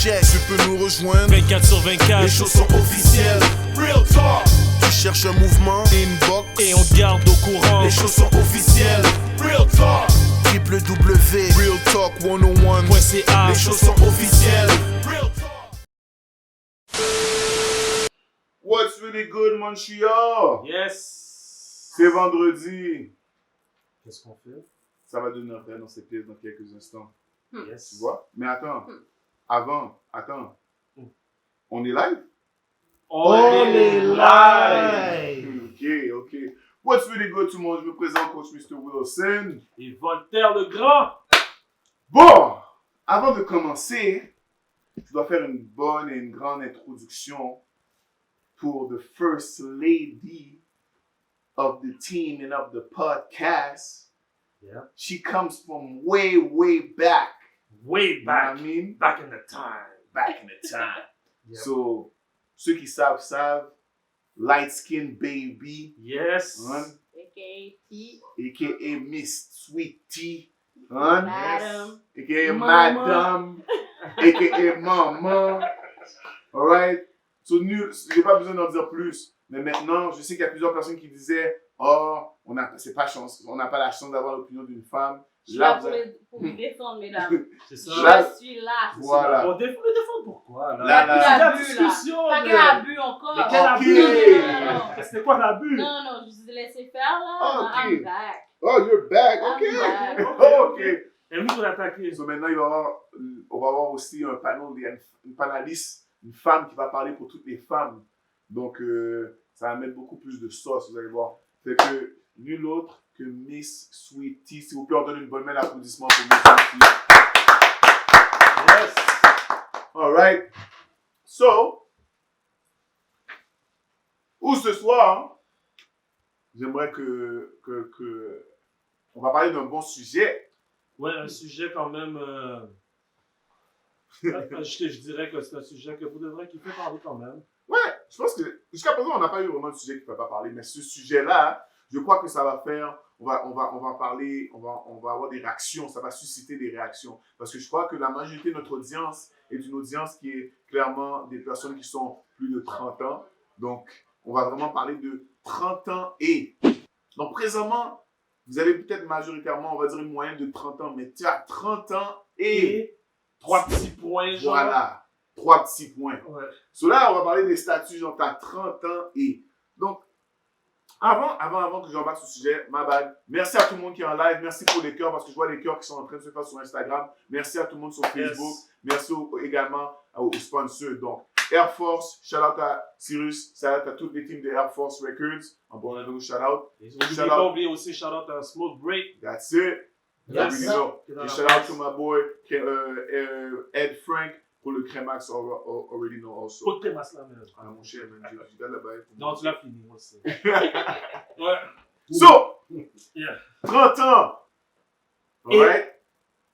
check. Tu peux nous rejoindre 24 sur 24. Les choses sont officielles. Real talk. Tu cherches un mouvement, inbox Et on te garde au courant. Les choses sont officielles. Real talk. www.realtalk101.ca. Les choses sont officielles. Real talk. What's really good, Montreal? Yes. C'est vendredi. Qu'est-ce qu'on fait? Ça va devenir vrai dans ces pièces dans quelques instants. Yes. Tu vois? Mais attends. Attends. On est live? On est live. Ok. What's really good, tout le monde? Je me présente, coach Mr. Wilson. Et Voltaire le Grand. Bon, avant de commencer, je dois faire une bonne et une grande introduction pour the first lady of the team and of the podcast. Yeah. She comes from way back. Way back. You know what I mean? Back in the time. Back in the time. Yep. So, ceux qui savent, light skin baby, Yes. hein? A.K.A. T. aka Miss Sweet Tea, hein? Madam. aka Mama. Madame, aka Maman. Alright? So, j'ai pas besoin d'en dire plus. Mais maintenant, je sais qu'il y a plusieurs personnes qui disaient, oh, on n'a pas la chance d'avoir l'opinion d'une femme. Je suis Là, là vous avez- pour vous défendre, mesdames. C'est ça. Là- Je suis là. Voilà. On défend pourquoi? Là, Là, là. c'est la Abus, là. discussion. Pas de- qu'un abus encore. Mais quel Ok. abus? Non. C'était quoi l'abus? Non, je vous ai laissé faire là. Ok. I'm back. Oh, you're back. I'm OK. back. OK. Et nous, on a attaqué. So maintenant, on va avoir aussi un panel, une panéliste, une femme qui va parler pour toutes les femmes. Donc, ça va mettre beaucoup plus de sauce, vous allez voir. Fait que nul autre que Miss Sweetie. S'il vous plaît, on donne une bonne main d'applaudissement pour Miss Sweetie. Yes. All right. So, ce soir, j'aimerais que on va parler d'un bon sujet. Ouais, un sujet quand même. Je dirais que c'est un sujet que vous devrez kiffer parler quand même. Ouais, je pense que jusqu'à présent, on n'a pas eu vraiment de sujet qui ne peut pas parler, mais ce sujet-là, je crois que ça va faire, on va parler, on va avoir des réactions, ça va susciter des réactions. Parce que je crois que la majorité de notre audience est une audience qui est clairement des personnes qui sont plus de 30 ans. Donc, on va vraiment parler de 30 ans et. Donc, présentement, vous avez peut-être majoritairement, on va dire une moyenne de 30 ans, mais tu as 30 ans et 3 petits points, genre. voilà, 3 petits points. Ouais. So là, on va parler des statuts, genre, t'as 30 ans et. Donc, avant que j'embarque sur le sujet, ma bad. Merci à tout le monde qui est en live. Merci pour les cœurs, parce que je vois les cœurs qui sont en train de se faire sur Instagram. Merci à tout le monde sur Facebook. Yes. Merci également aux sponsors. Donc, Air Force, shout out à Cyrus, shout out à toutes les teams de Air Force Records. En bon anglais, shout out. Et n'oubliez pas oublier aussi shout out à Smoke Break. That's it. Yes. You know. Qui est dans Et la shout out place. to my boy, Ed Frank, pour le Cremax already know also. Pas de thème à cela, même. Ah, mon cher, man, j'ai là là-bas. Non, tu l'as fini, moi aussi. Ouais. So, Yeah. 30 ans. Et- Alright?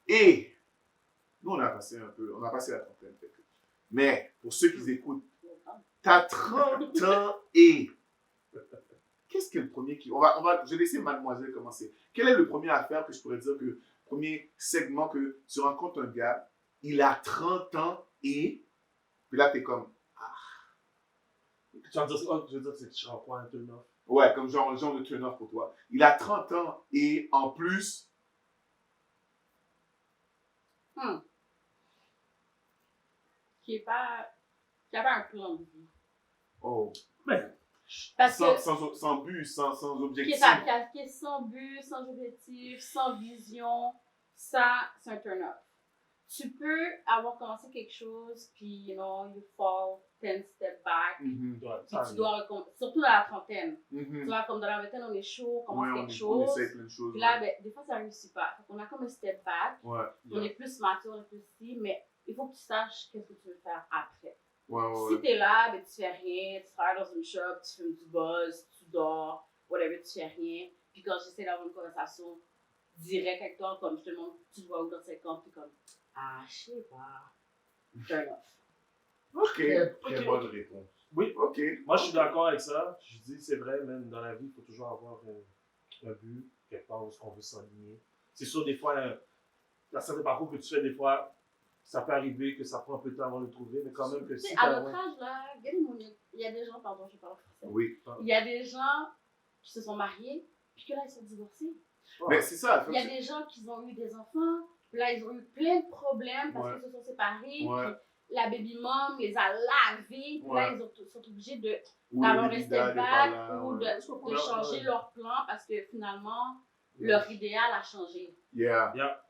Et, nous, on a passé la trentaine. Fait que. Mais, pour ceux qui écoutent, t'as 30 ans et. Qu'est-ce que le premier qui. Je vais laisser mademoiselle commencer. Quel est le premier affaire que je pourrais dire que. Premier segment que tu rencontres un gars, il a 30 ans et. Puis là, t'es comme. Tu vas dire, oh, je veux dire, c'est que tu rencontres un turn off. Ouais, comme genre de turn-off pour toi. Il a 30 ans et en plus. Qui a pas un plan de vie. Oh. Mais, Parce que. Sans but, sans objectif. Qui est sans but, sans objectif, sans vision, ça, c'est un turn-off. Tu peux avoir commencé quelque chose, puis, you fall 10 steps back, Mhm. ouais, puis ça tu dois recommencer, surtout dans la trentaine. Mhm. Tu vois, comme dans la vingtaine, on est chaud, on Ouais, commence on quelque chose. essaie plein de choses. Puis là, ben, des fois, ça réussit pas. Donc, on a comme un step back, Ouais. on est plus mature, on est plus si, mais il faut que tu saches qu'est-ce que tu veux faire après. Ouais. Si t'es là, ben, tu fais rien, tu travailles dans une shop, tu fumes du buzz, tu dors, whatever, tu fais rien. Puis quand j'essaie d'avoir une conversation directe avec toi, comme je te demande, tu te vois où dans 5 ans, puis comme, je sais pas, turn off. Ok. Ok. Bonne réponse. Oui, Ok. moi je suis d'accord avec ça. Je dis, c'est vrai, même dans la vie, il faut toujours avoir un but, quelque part où on veut s'aligner. C'est sûr, des fois, dans certains parcours que tu fais, des fois, ça peut arriver que ça prend un peu de temps avant de le trouver, mais quand même que Tu sais, si à t'as... notre âge, là, il y a des gens, pardon, je parle français. Oui. Il y a des gens qui se sont mariés, puis que là, ils sont divorcés. Mais c'est ça. Il y a des gens qui ont eu des enfants, puis là, ils ont eu plein de problèmes parce qu'ils se sont séparés, Ouais. puis la baby mom les a lavés, puis là, ils sont obligés Ou d'avoir le un Linda, step de par back là, ou ouais. de changer leur plan parce que finalement, leur idéal a changé. Yeah. Yeah.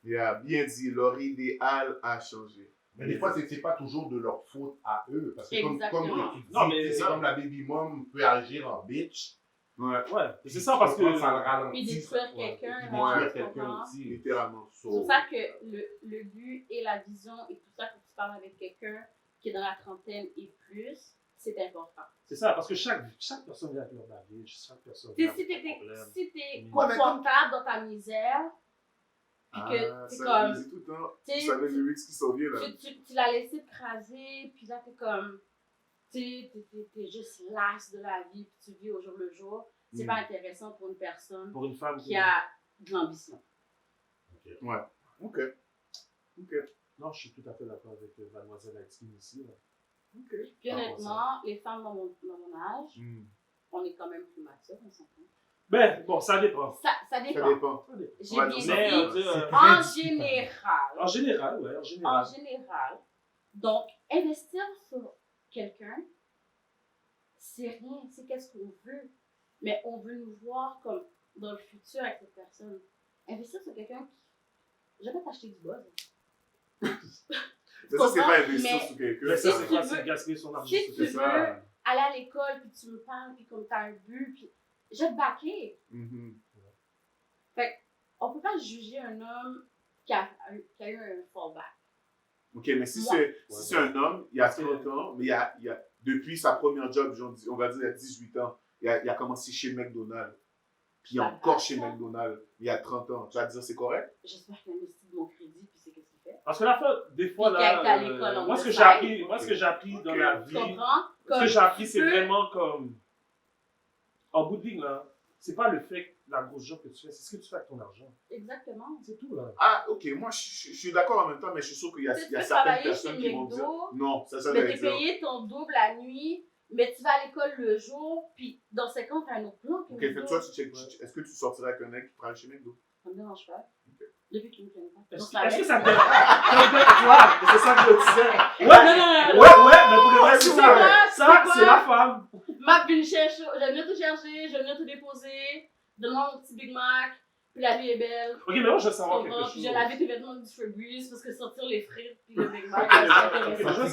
Yeah, bien dit, leur idéal a changé. Mais des fois, c'est pas toujours de leur faute à eux. Parce que comme Exactement. tu dis, Non, mais c'est comme la baby mom peut agir en bitch. Ouais, Ouais, c'est ça parce que... Ça le ralentit. Puis détruire quelqu'un, Puis là, détruire tu quelqu'un comprends? aussi. littéralement. C'est pour ça que le but et la vision et tout ça, quand tu parles avec quelqu'un qui est dans la trentaine et plus, c'est important. C'est ça, parce que chaque personne vient avec leur baggage, chaque personne vient Si avec son problème. t'es Ouais, confortable dans ta misère, puis que t'es ça, comme... je dis tout le temps. Vous t'sais, savez le lyrics qui s'en vient là. tu l'as laissé te craser, puis là t'es comme... T'es juste lasse de la vie, puis tu vis au jour le jour. C'est pas intéressant pour une personne Pour une femme qui a de l'ambition. Ouais. Ok. Non, je suis tout à fait d'accord avec mademoiselle Aitken ici. Là. Puis honnêtement, les femmes dans mon âge, on est quand même plus matures, on s'entend. Ben, bon, ça dépend. Ça Ça dépend. dépend. J'ai Ouais, bien donc dit, ça, Mais, en général. en général, ouais, en En général. général. Donc, investir sur quelqu'un, c'est rien, c'est qu'est-ce qu'on veut. Mais on veut nous voir comme dans le futur avec cette personne. Investir sur quelqu'un qui... Je vais pas t'acheter du buzz. Mais ça, c'est pas investir Mais- sur quelqu'un. Mais Si ça, c'est tu facile veux- de gaspiller son argent. Si sur tu ça. veux aller à l'école, puis tu me parles, puis comme t'as un but, puis je vais te baquer. On peut pas juger un homme qui a eu un fallback. Ok, mais si Moi. c'est un homme, il y a 30 ans, mais il y a depuis sa première job, on va dire il y a 18 ans, il a commencé chez McDonald's. Puis il est encore chez McDonald's il y a 30 ans. Tu vas dire c'est correct? J'espère qu'il investit de mon crédit, puis c'est qu'est-ce qu'il fait. Parce que la fois, des fois, Puis qui a été à là, l'école en moi, ce que Bretagne. j'ai appris dans la Tu vie, comprends? ce que j'ai appris, c'est tu peux- vraiment comme, en bout de ligne, là, c'est pas le fait, la grosse job que tu fais, c'est ce que tu fais avec ton argent. Exactement. C'est tout, là. Ah, ok, moi je suis d'accord en même temps, mais je suis sûr qu'il y a, Tu il y a peux certaines travailler personnes chez qui vont McDo, dire non, ça Mais j'allais t'es dire. payé ton double la nuit, mais tu vas à l'école le jour, puis dans 5 ans, t'as un autre plan. Ok, fait toi, est-ce que tu sortirais avec un mec qui travaille chez McDo? Ça me dérange pas. Depuis qu'il me connaît pas. Est-ce Donc, ça que reste- ça te dérange? Ouais, c'est ça que je disais. Non, non, non, non. Ouais, mais pour le vrai, c'est C'est ça. quoi? Ça, C'est c'est quoi? la femme. M'a venu chercher, j'aime bien te chercher, j'aime bien te déposer, donne-moi mon petit Big Mac, puis la vie est belle. Ok, mais moi, je veux Tu savoir comprends? quelque Puis chose. j'ai lavé tes vêtements du Febreze parce que sortir les frites puis le Big Mac, Ok, c'est je intéressant. veux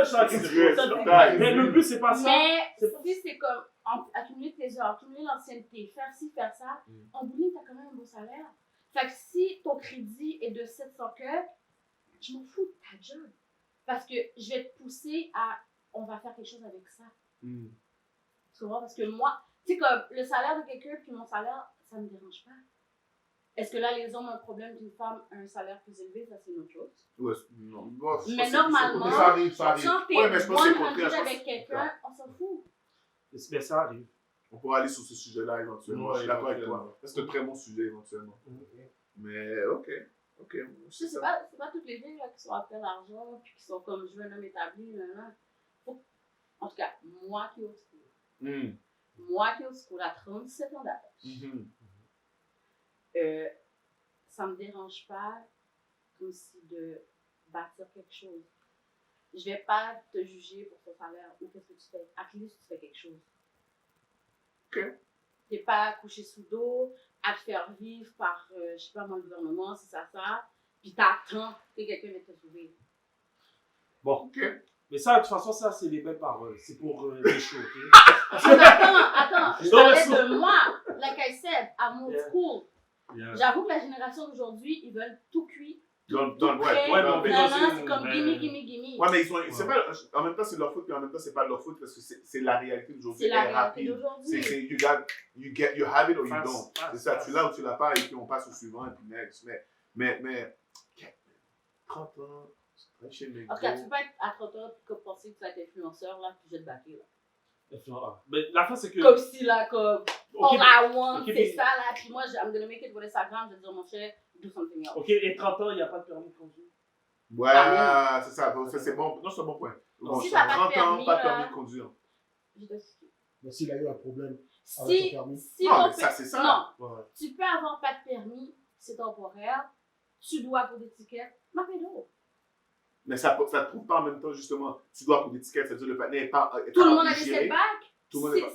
savoir quelque chose. Ça, Mais le but, c'est pas ça. Mais C'est- si c'est comme accumuler tes heures, accumuler l'ancienneté, faire ci, faire ça, en bout de ligne, t'as quand même un beau salaire. Fait que si ton crédit est de 700 que, je m'en fous de ta job. Parce que je vais te pousser à, on va faire quelque chose avec ça. Tu comprends? Parce que moi, tu sais, comme le salaire de quelqu'un puis mon salaire, ça me dérange pas. Est-ce que là, les hommes ont un problème d'une femme a un salaire plus élevé? Ça, c'est une autre chose. Ouais, non. Bon, je Mais pense que normalement, Mais ça arrive, ça arrive. Quand t'es Ouais, mais je pense que c'est contraire, 100 je pense. avec quelqu'un, on s'en fout. Mais ça arrive. On pourra aller sur ce sujet-là éventuellement. Ouais, je suis d'accord avec éventuellement. toi. C'est un très bon sujet éventuellement. Mais ok. C'est C'est ça. pas toutes les filles là, qui sont après l'argent puis qui sont comme je veux un homme établi. En tout cas, moi qui ai au school. Moi qui ai au school à 37 ans d'âge. Ça me dérange pas comme si de bâtir quelque chose. Je vais pas te juger pour ton salaire ou qu'est-ce que tu fais. À least tu fais quelque chose. Ok. T'es pas couché sous dos à te faire vivre par, je sais pas moi, le gouvernement, c'est ça, puis t'attends que quelqu'un vienne te sauver. Bon. Ok. Mais ça, de toute façon, ça, c'est les belles paroles. C'est pour les shows, ok? Mais attends, je Non, parlais mais de moi, like I said, à mon Yeah. school. Yeah. J'avoue que la génération d'aujourd'hui, ils veulent tout cuit. Dans le Prêt, ouais, mais on peut nanana, danser, c'est comme mais- gimme. Ouais, mais ils sont, c'est pas, en même temps, c'est leur faute, puis en même temps, c'est pas leur faute parce que c'est la réalité d'aujourd'hui. C'est la Elle est réalité rapide. d'aujourd'hui. C'est you have it or you Face, don't. face, C'est ça, face. tu l'as ou tu l'as pas, et puis on passe au suivant, et puis next. Mais 30 ans, tu travailles chez McDo. En tout cas, tu peux pas être à 30 ans et penser que tu vas être influenceur, là, puis je vais te baquer, là. Mais la fin, c'est que. Comme si, là, comme, Ok, all I want, ok, c'est mais- ça, là, puis moi, I'm gonna make it with Instagram, je vais dire, mon cher, do something else. Ok, et 30 ans, il n'y a pas de permis de conduire. Ouais, Ah, c'est ça. Bon, ça, c'est bon. Non, c'est un bon point. Bon, Si t'as pas de 30 ans, permis, pas là- permis de conduire. Je t'explique. Mais s'il a eu un problème avec son Si, permis. si Non, ton mais ça, per- c'est ça. Non, Ouais. tu peux avoir pas de permis, c'est temporaire. Tu dois pour des tickets. Ma pédo. Mais ça te prouve pas en même temps, justement. Tu dois pour des tickets, c'est-à-dire le patinet est pas. Tout le monde a des géré. setbacks. Tout le monde est pas.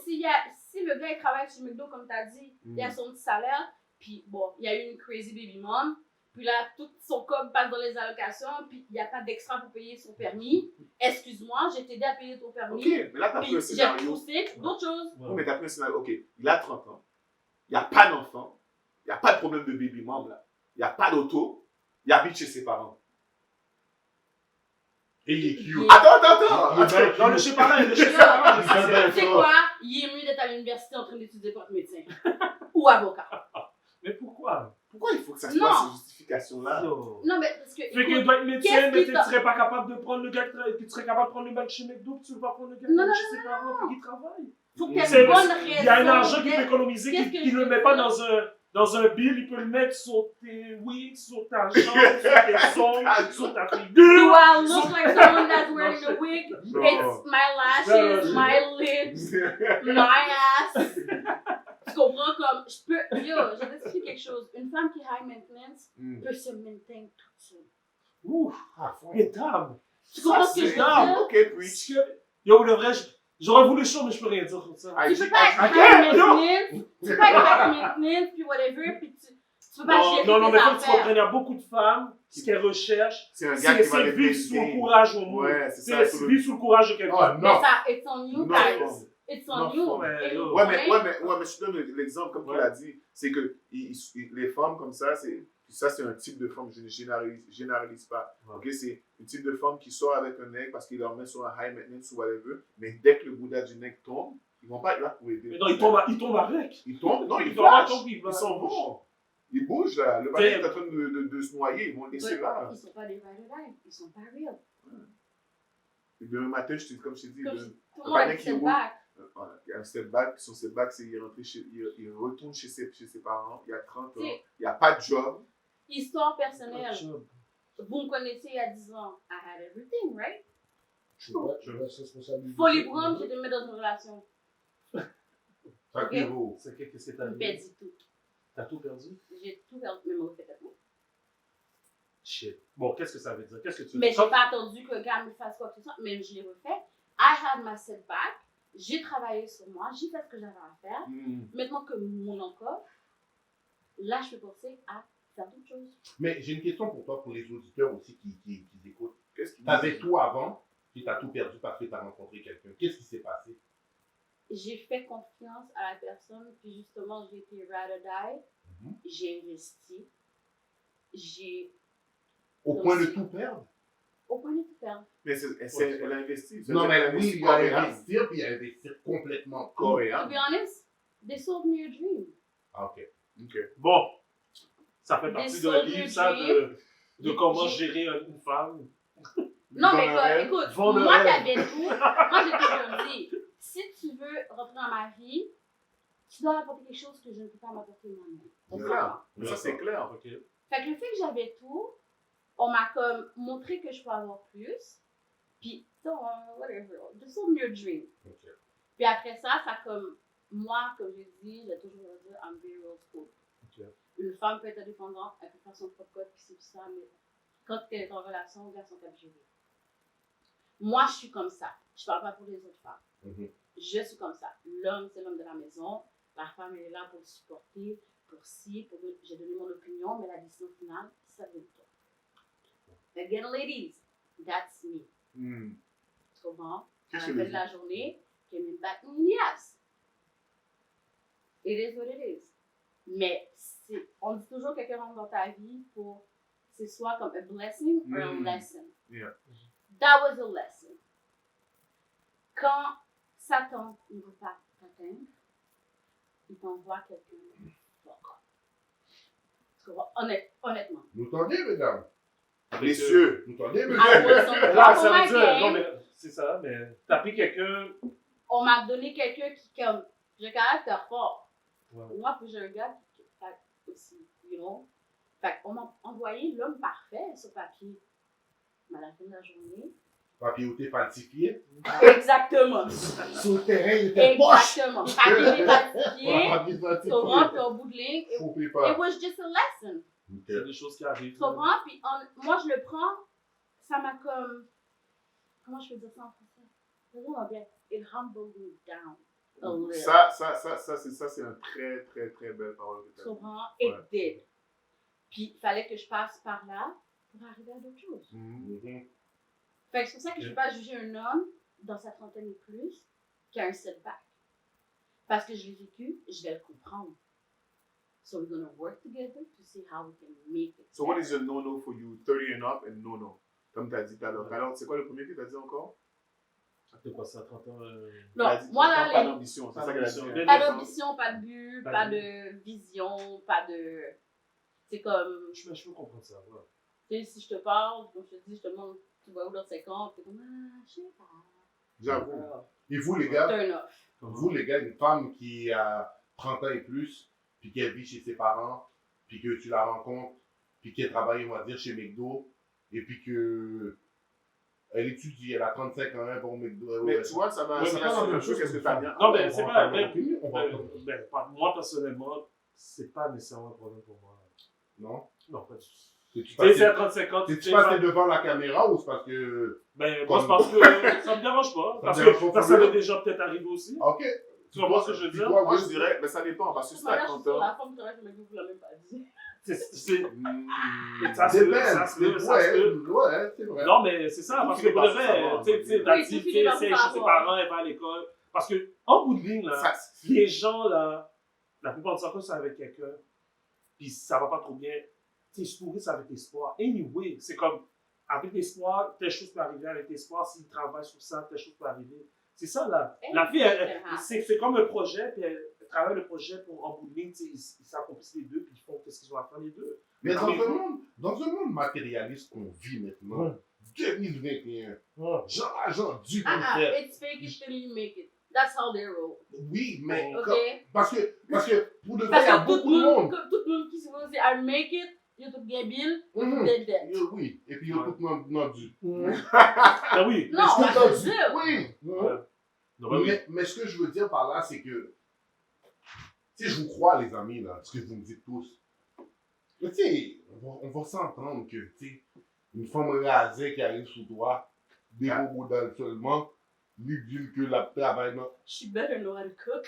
Si le gars il travaille sur McDo, comme tu as dit, il a son petit salaire, puis bon, il y a eu une crazy baby mom, puis là, tout son cob passe dans les allocations, puis il n'y a pas d'extra pour payer son permis. Excuse-moi, j'ai t'aidé à payer ton permis. Ok, mais là, t'as pris Puis un j'ai scénario. poussé d'autres choses. Oui, mais t'as pris un scénario. Ok, il a 30 ans. Il n'y a pas d'enfant. Il n'y a pas de problème de baby mom, là. Il n'y a pas d'auto. Il habite chez ses parents. Et il est cute. Attends. Non, le chez parent, le chez Yo, parent, je il fait sais. bien Tu sais ça. quoi? Il est mieux d'être à l'université en train d'étudier pour être médecin. Ou avocat. Mais pourquoi? Pourquoi il faut que ça Non. soit ces justifications-là? Yo. Non, mais parce que. Fait qu'il écoute, doit être médecin, qu'est-ce mais qui tu t'a- serais pas capable de prendre le gars, puis tu serais capable de prendre le mec chez McDo, puis tu veux pas prendre le gars Non, non, chez ses parents, puis qu'il travaille. faut que tu aies C'est- une bonne raison. Il y a un argent qu'il peut d'être- économiser, Qu'est-ce que qu'il je ne le veux met pas dire? dans un bill, il peut le mettre sur tes wigs, sur ta jambe, sur tes ongles, sur ta Do figure. I look like someone that's wearing a wig? Non. It's my lashes, Non. my lips, my ass. Tu comprends comme. Je peux. Yo, je vais t'expliquer quelque chose. Une femme qui est high maintenance Hmm. peut se maintain toute seule. Ouf, Ah, fort. pétable. Tu comprends ce que je veux dire? Ok, preach. Yo, le vrai, j'aurais voulu chaud, mais je peux rien dire sur ça. Ah, Tu peux pas être Ok, high yo. maintenance, tu peux pas être high maintenance, puis whatever, puis tu peux pas Non, gérer non, tes mais faut que tu affaires. comprennes, il y a beaucoup de femmes, ce qu'elles recherchent, C'est un gars qui va c'est les vivre sous le maintain. courage au monde. Ouais, c'est ça. C'est vivre sous le courage de quelqu'un. Oh Mais non. ça, it's on you, Non, guys. non. It's on Non, you. mais Et yo. vous Ouais, comprenez? mais je te donne l'exemple, comme tu Ouais. l'as dit, c'est que les femmes comme ça, c'est un type de femme, je ne généralise pas. Ouais. Ok, c'est un type de femme qui sort avec un nègre parce qu'il leur met sur un high maintenance ou whatever, mais dès que le bouddha du nègre tombe, ils vont pas être là pour aider. Mais non, il tombe avec. Ils tombent, non, ils tombe à flashent. ton Ils sont bons. Ils bougent là. Le bateau est en train de se noyer, ils vont le laisser Ouais, là. Ils sont pas des ride or die, ils sont pas real. Et demain matin, comme je t'ai dit, Comme le- si tout le le monde a panier dit qui c'est roule. back. Voilà, il y a un step back. Son step back, c'est il retourne chez ses parents. Il y a 30 ans. C'est- Il n'y a pas de job. Histoire personnelle. Vous me connaissez il y a 10 ans. I had everything, right? Tu laisses responsabiliser. Folie Brown, j'ai te mettre dans une relation. Ça Ok. qui vaut. C'est qu'est-ce que Je t'as perdu tout. T'as tout perdu? J'ai tout perdu, mais moi, peut-être pas. Shit. Bon, qu'est-ce que ça veut dire? Qu'est-ce que tu veux Mais dire? j'ai pas attendu que le gars me fasse quoi que ce soit, mais je l'ai refait. I had my setback. J'ai travaillé sur moi, j'ai fait ce que j'avais à faire. Maintenant que mon encore, là, je peux penser à faire d'autres choses. Mais j'ai une question pour toi, pour les auditeurs aussi qui écoutent. Qu'est-ce qu'il T'avais tout avant, puis t'as tout perdu parce que t'as rencontré quelqu'un. Qu'est-ce qui s'est passé? J'ai fait confiance à la personne, puis justement, j'ai été ride or die. Mhm. J'ai investi. J'ai, Au Donc, point de si- tout perdre? au point de tout perdre. Mais elle a investi. Ça Non, veut dire mais qu'elle a oui, investi il y a coréen. investir, puis il y a investir complètement. To Coréen. be honest, they sold me a dream. Ah, ok. Ok. Bon, ça fait Des partie sauts d'un de livre, ça, de comment gérer une femme. Non, mais Noël. écoute, Vends le moi qui rêve. avais tout, moi j'ai toujours dit, si tu veux rentrer dans ma vie, tu dois apporter quelque chose que je ne peux pas m'apporter moi-même. C'est Vraiment. clair. Mais ça, c'est clair. Ok. Fait que le fait que j'avais tout, on m'a comme montré que je peux avoir plus. Puis, whatever, just sold me a dream. Ok. Puis après ça, ça comme, moi, comme j'ai dit, j'ai toujours dit, I'm very old school. Ok. Une femme peut être indépendante, elle peut faire son propre code, puis c'est tout ça, mais quand elle est en relation, les gars sont obligés. Moi, je suis comme ça. Je parle pas pour les autres femmes. Mhm. Je suis comme ça. L'homme, c'est l'homme de la maison. La femme, elle est là pour le supporter, pour ci, pour... J'ai donné mon opinion, mais la décision finale, ça vient de toi. Again, ladies, that's me. Tu comprends? À Qu'est-ce la que fin tu de la journée, give me back in the ass. It is what it is. Mais on dit toujours que quelqu'un rentre dans ta vie pour... C'est soit comme a blessing or a lesson. Yeah. That was a lesson. Quand Satan ne veut pas t'atteindre, il t'envoie quelqu'un. Tu comprends? Honnêtement. Nous tendez, mesdames. Messieurs. Nous tendez, I monsieur. was on Là, top of ça my veut dire, non, game. mais c'est ça, mais t'as pris quelqu'un. On m'a donné quelqu'un qui, comme, j'ai un caractère fort. Ouais. Moi, puis j'ai un gars qui fait aussi, you know. Fait qu'on m'a envoyé l'homme parfait sur papier. Mais à la fin de la journée. Papier falsifié. Exactement. Sur le terrain, il était poche. Exactement. Papier falsifié. Papier Tu comprends? falsifié. Puis au bout de ligne, Faut it pas. was just a lesson. C'est des choses qui arrivent. Tu comprends? Puis moi, je le prends, ça m'a comme. Comment je peux dire ça en français? Vraiment bien. It humbled me down a little. C'est un très, très, très belle parole que tu as Tu dit. comprends? It Ouais. did. Puis il fallait que je passe par là pour arriver à d'autres choses. Mhm. Fait que c'est pour ça que je ne peux pas juger un homme dans sa trentaine et plus qui a un setback. Parce que je l'ai vécu, je vais le comprendre. So we're gonna work together to see how we can make it. So what is a no-no for you? 30 and up and no-no. Comme tu as dit tout à l'heure. Alors, c'est quoi le premier que tu as dit encore? C'était quoi ça, 30 ans? Elle a Non, dit, moi pas là, d'ambition, c'est ça qu'elle a dit. d'ambition. pas d'ambition, pas de but, Pas pas de de vision, pas de. C'est comme. Je peux comprendre ça, ouais. Tu sais, si je te parle, comme je te dis, je te demande, tu vas où dans 5 ans, tu es comme, ah, je sais pas. J'avoue. Et vous, les gars, Turn off. vous, les gars, une femme qui a 30 ans et plus, puis qui vit chez ses parents, puis que tu la rencontres, puis qui travaille, on va dire, chez McDo, et puis que elle étudie, elle a 35 ans, elle va au McDo. Mais tu vois, ça m'a Ouais, ça mais m'a pas la surpris même un peu chose qu'est-ce que que tu as ça. bien. Non, mais c'est pas. Moi, personnellement, c'est pas nécessairement un problème pour moi. Non? Non, pas du tout. C'est-tu Tu sais, c'est à parce 35 ans, que tu tu sais. passes devant la caméra ou c'est parce que. Ben, moi, c'est parce que ça me dérange pas. Parce te dérange que pas ça pour m'est déjà peut-être arrivé aussi. Ok. Tu comprends ce que je veux Puis dire? toi, Moi, Will? je dirais, mais ça dépend, parce que si Moi, t'as là, je suis 30 sur ans. la forme de travail, je me dis, vous l'avez même pas dit. C'est. Hmm. Ça se C'est peut, belle, ça se peut, c'est ça se peut. ouais, c'est vrai. Non, mais c'est ça, Tout parce que finit pour par de se vrai, savoir, tu sais, oui, t'as tout dit, finit par c'est se chez ses savoir. parents, elle va à l'école. Parce que, en bout de ligne, là, Ça, les gens, là, la plupart du temps, c'est avec quelqu'un, puis ça va pas trop bien, tu sais, se nourrissent avec espoir. Anyway, c'est comme, avec espoir, telle chose peut arriver, avec espoir, s'ils travaillent sur ça, telle chose peut arriver. C'est ça, là. La fille, c'est comme un projet, puis elle travaille le projet pour, en bout de ligne, tu sais, ils s'accomplissent les deux, puis ils font ce qu'ils ont à faire les deux. Mais Tous les jours. dans un monde matérialiste qu'on vit maintenant, Ouais. 2021, Ouais. genre l'argent du qu'on Ah, fait. it's fake it till you make it. That's how they roll. Oui, mais Ok? parce que pour de vrai, Parce il y a que tout beaucoup de le monde. monde, tout le monde qui se dit, I make it, you tout bien bill, Mhm. dead dead. Oui, et puis il y a tout le monde non dû. Ah oui. Non, je on t'ai va entendu. le dire. Oui, Ouais. Non, ben oui. mais ce que je veux dire par là, c'est que, tu sais, je vous crois, les amis, là, ce que vous me dites tous. Mais tu sais, on va s'entendre que, tu sais, une femme rasée qui arrive sous toi, des robots dans le seulement, lui dit que la travail, non. She better know how to cook.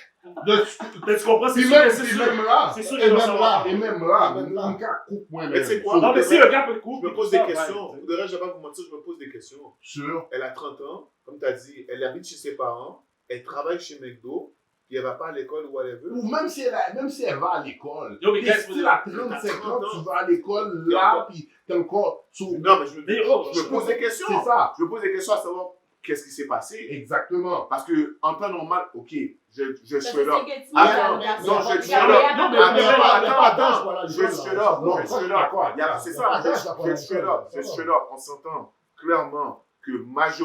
Mais tu comprends, c'est Puis sûr, même, c'est puis sûr. même là, C'est sûr et qu'il même doit savoir. là, mon gars coupe Mais moi-même. tu sais quoi? Non, mais si le gars peut couper, Je me pose des questions. Pour de vrai, je vais pas vous mentir, je me pose des questions. Sûr. Elle a 30 ans, comme tu as dit, elle habite chez ses parents, elle travaille chez McDo, puis elle va pas à l'école ou whatever. Ou même si elle va à l'école. Yo, mais Et qu'est-ce si que tu as 35 ans, tu vas à l'école là, puis t'es encore sous. Non, mais je Mais me pose des questions. C'est ça. Je me pose des questions à savoir qu'est-ce qui s'est passé. Exactement. Parce que en temps normal, ok, je Parce suis que là. c'est Getty, Attends, regarde, non, regarde, je suis regarde, là. regarde, Non, mais- regarde, mais- regarde. Attends, je suis là. Non, Je ça, suis je là. d'accord. C'est ça, Ça, je suis d'accord je avec suis toi, là. ça Je va. suis là. On s'entend clairement que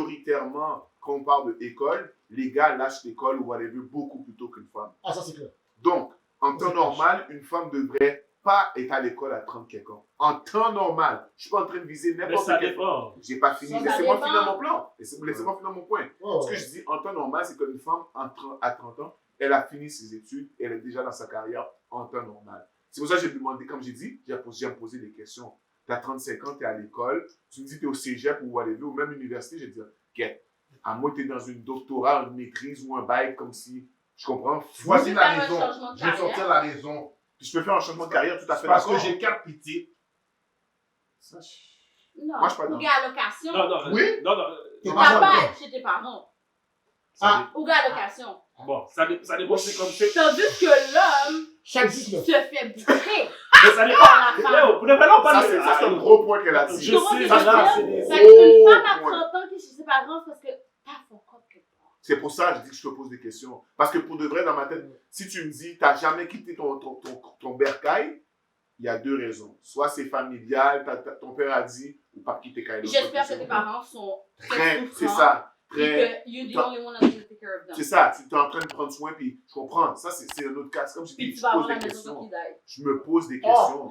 majoritairement, quand on parle d'école, les gars lâchent l'école ou whatever beaucoup plus tôt qu'une femme. Ah, ça, c'est clair. Donc, en temps normal, une femme devrait pas être à l'école à 30 quelques ans. En temps normal, je suis pas en train de viser Mais n'importe ça quel. dépend. J'ai pas fini. Ça Laissez-moi dépend. finir mon plan. Laissez-moi finir mon point. Ouais, Ce que je dis en temps normal, c'est qu'une femme à 30 ans, elle a fini ses études, elle est déjà dans sa carrière en temps normal. C'est pour ça que j'ai demandé, comme j'ai dit, j'ai à me poser des questions. Tu as 35 ans, tu es à l'école, tu me dis que tu es au cégep ou whatever, ou même université, je vais te dire, ok, à moins que tu es dans une doctorat, une maîtrise ou un bail, comme si, je comprends. Voici Tu la peux faire un raison. changement de Je vais carrière. sortir la raison. Puis je peux faire un changement de carrière tout à fait Parce que d'accord. j'ai 4 petites. Ça, Non, Moi, je suis pas ou dans. gars à location. Non, non, Oui. non, non. T'es Tu pas vas mal, pas toi. être chez tes parents. Ça Ou gars à location. dé- Bon, ça dépend, c'est comme c'est. Tandis que l'homme Chaque se 19. fait bouffer Mais ça dépend. par la femme. Yo, pour de vrai, non, pas Ça, de- c'est un gros point qu'elle a dit. Je Tu comprends sais, ce que je veux là, dire? c'est des- Fait qu'une Oh, femme à ouais. 30 ans qui est chez ses parents, c'est parce que t'as son corps quelque part. C'est pour ça que je dis que je te pose des questions. Parce que pour de vrai, dans ma tête, si tu me dis, tu n'as jamais quitté ton bercail, il y a deux raisons. Soit c'est familial, ton père a dit, ou pas quitter Kailo. J'espère que tes parents sont Très, c'est souffrants ça. et Très. que you're the only one that's going to take care of them. C'est ça, tu es en train de prendre soin, puis je comprends. Ça, c'est un autre cas. C'est comme je Puis dis, tu je vas pose avoir la des maison questions. qui die. Je me pose des questions.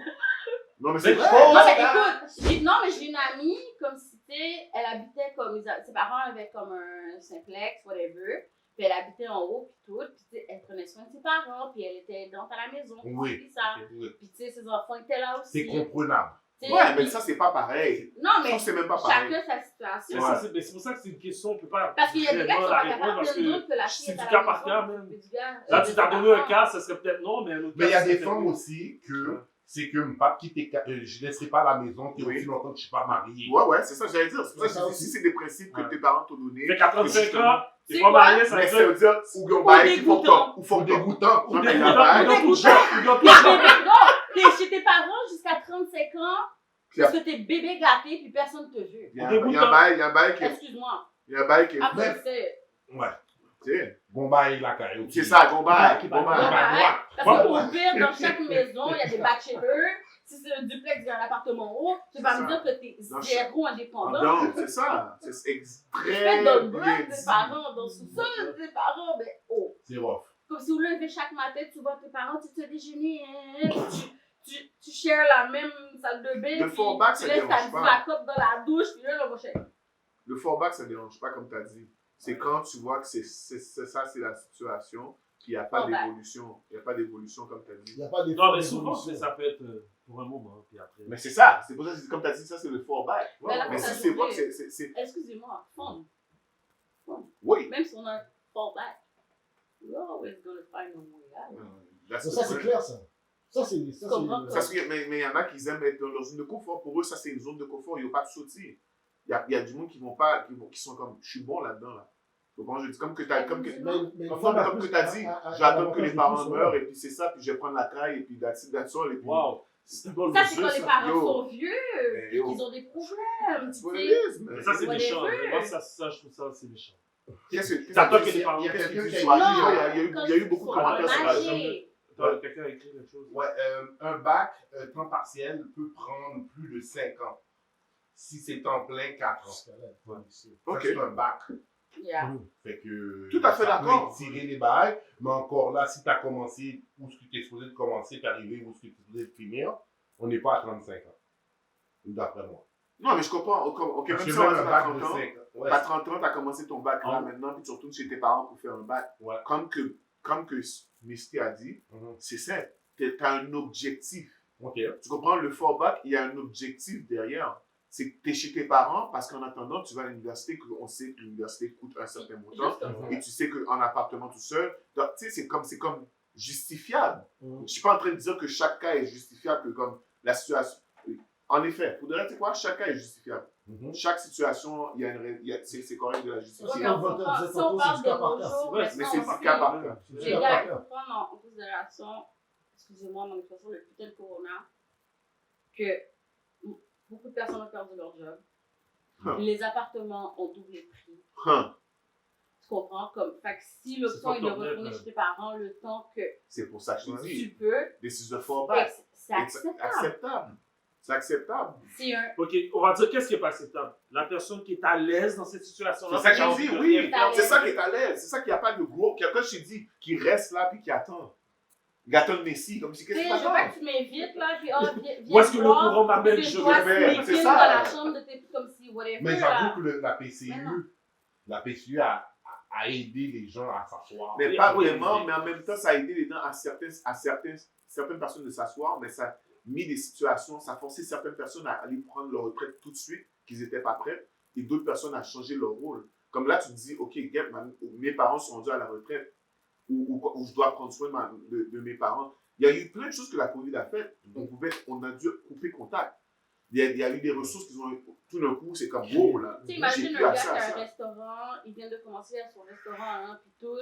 Non, mais c'est Mais vrai. oh, Non, mais écoute, non, mais j'ai une amie, comme si, tu sais, elle habitait comme, ses parents avaient comme un simplex, whatever. Puis elle habitait en haut, puis tout. Puis tu sais, elle prenait soin de ses parents, puis elle était aidante à la maison. Oui. Puis ça. Oui. Puis tu sais, ses enfants étaient là aussi. C'est comprenable. Tu sais, Ouais, mais puis- ça, c'est pas pareil. Non, mais Ça, c'est même pas pareil. chacun sa situation. Mais ça, c'est pour ça que c'est une question, on peut pas. Parce qu'il y a des gars qui vraiment sont la pas répondre, capables, parce plein que d'autres que la fille c'est est du à cas la par maison, cas, même. puis du gars, Là, tu de t'as ses donné un parents. cas, ça serait peut-être non, mais un autre Mais il y cas, a des c'est femmes peut-être aussi que c'est que pas quitter, je laisserai pas à la maison qu'il y a Oui. aussi longtemps que je suis pas marié. Ouais, c'est ça, j'allais dire. C'est pour ça que Ça je dis, aussi. si c'est des principes que Ouais. tes parents t'ont donnés. Fait qu'à 35 justement- ans, t'es C'est pas quoi? marié, ça Mais veut ça veut dire. dire, ou qu'on Ou baille, qui font dégoûtant. top, ou Faut font top. dégoûtant. Non, mais Ou il y a bail. dans tout genre, ou dans tout T'es genre. bébé, non, t'es chez tes parents jusqu'à 35 ans, Puis parce que t'es bébé gâté, puis personne te veut. Il y a un bail qui est. Excuse-moi. Il y a un bail qui est. Après, c'est. Ouais. Tu sais, Bomba et la caille. c'est ça, bon bail. Qui Bon bail. Ouais, bail. ouais. Parce Ouais. qu'au pire, dans chaque maison, il y a des bachelors. Si c'est un duplex, il y a un appartement haut. Tu vas C'est me ça. dire que t'es Dans zéro indépendant. Donc, c'est ça. C'est Tu fais extrêmement dans le bien bloc des dit. parents, dans le sous-sol des parents, mais oh. C'est rough. Comme si vous levez chaque matin, tu vois tes parents, tu te déjeuner, tu shares la même salle de bain. Le puis fallback, tu ça laisses dérange ta pas. la coupe dans la douche, puis là, mon cher. Le fallback, ça ne dérange pas, comme tu as dit. C'est quand tu vois que c'est ça, c'est la situation, puis il n'y a pas Fallback. d'évolution. Il n'y a pas d'évolution, comme tu as Il dit. n'y a pas d'effort Non, mais souvent, d'évolution. ça peut être pour un moment, puis après. Mais c'est ça. C'est pour ça que, comme tu as dit, ça, c'est le fallback. Mais là, Mais pour si ta c'est vrai que journée- c'est. Excusez-moi, fun. Oui. Même si on a un fallback, we're always gonna find a way out. That's Mais the ça, c'est point. clair, ça. Ça, c'est. Comment Ça, mais il y en a qui aiment être dans une zone de confort. Pour eux, ça, c'est une zone de confort. Ils n'ont pas de sauter. Il y a du monde qui vont pas, qui sont comme, je suis bon là-dedans, là. Donc, quand je dis, comme que tu as, comme que, Mais comme que t'as dit, j'attends que les parents meurent, et puis c'est ça, puis je vais prendre la caille, et puis that's all, et puis. Wow! C'est une bonne Ça, c'est quand mesure, les ça. parents Yo. sont vieux, Mais puis yo. qu'ils ont des problèmes, That's tu what it sais. is, man. Mais ça, c'est Whatever. méchant. Mais moi, ça, je trouve ça, c'est méchant. Qu'est-ce que T'attends que qu'est-ce les parents- qu'est-ce quelqu'un que qui tu a dis? écrit, Il y a eu beaucoup de commentaires sur la chaîne. Mariés. Quelqu'un a écrit quelque chose. Ouais, un bac temps partiel peut prendre plus de 5 ans. Si c'est temps plein, 4 ans. Ça, Ok. c'est un bac. Yeah. Fait que. Tout à fait ça peut d'accord. étirer les bails, mais encore là, si tu as commencé où ce que tu es supposé de commencer, puis arriver où ce que tu es supposé de finir, on n'est pas à 35 ans. D'après moi. Non, mais je comprends. Ok, même Parce que si on même va un dire bac à de 30 ans, 5 ans. Ouais, t'as 30 ans, t'as commencé ton bac là Ah. maintenant, puis tu retournes chez tes parents pour faire un bac. Ouais. Comme que Misty a dit, Mhm. c'est simple. T'as un objectif. Ok. Tu comprends, le fallback, il y a un objectif derrière. C'est que tu es chez tes parents parce qu'en attendant, tu vas à l'université, on sait que l'université coûte un certain montant. Justement. Et tu sais qu'en appartement tout seul, donc, tu sais, c'est comme justifiable. Mhm. Je ne suis pas en train de dire que chaque cas est justifiable, que comme la situation. En effet, pour de vrai, tu sais quoi, chaque cas est justifiable. Mhm. Chaque situation, c'est correct de la Ouais, justifier. mais on comprend- si on parle de nos jours, Ouais, Mais maintenant c'est du aussi, cas par cas. C'est du les cas gars, par il cas. faut prendre en considération, excusez-moi, mon expression, le putain de corona, que beaucoup de personnes ont perdu leur job. Huh. Les appartements ont doublé de prix. Hein, Tu comprends? Comme, fait que si l'option C'est est de pas retourner chez tes parents le temps que c'est pour ça que je te dis. tu peux, This is the fallback. c'est acceptable. acceptable. C'est acceptable. C'est un. Ok, on va dire qu'est-ce qui est pas acceptable. La personne qui est à l'aise dans cette situation-là. C'est ça que qui a je envie dis, de oui. rien faire. C'est ça qui est à l'aise. C'est ça qu'il n'y a pas de gros. Quelqu'un, je t'ai dit, qui reste là puis qui attend. Il attend le Messi, comme si Tu qu'est-ce sais, que je veux pas t'attends? que tu m'invites là, puis oh, viens. Où est-ce que le voir, courant m'amène? puis Je je dois vais. sneaker C'est dans ça. la chambre de tes. Comme si, whatever. Mais là. j'avoue que la Mais non. PCU a aidé les gens à s'asseoir. Mais Oui, pas oui, vraiment, oui. mais en même temps, ça a aidé les gens à certaines personnes de s'asseoir, mais ça a mis des situations, ça a forcé certaines personnes à aller prendre leur retraite tout de suite, qu'ils n'étaient pas prêts, et d'autres personnes à changer leur rôle. Comme là, tu te dis, OK, mes parents sont rendus à la retraite, ou je dois prendre soin de mes parents. Il y a eu plein de choses que la COVID a faites. On a dû couper contact. Il y a eu des ressources qui ont. Tout d'un coup, c'est comme, wow, là. Tu sais, j'ai imagine plus un gars accès qui à a un ça. restaurant, il vient de commencer à son restaurant, hein, puis tout.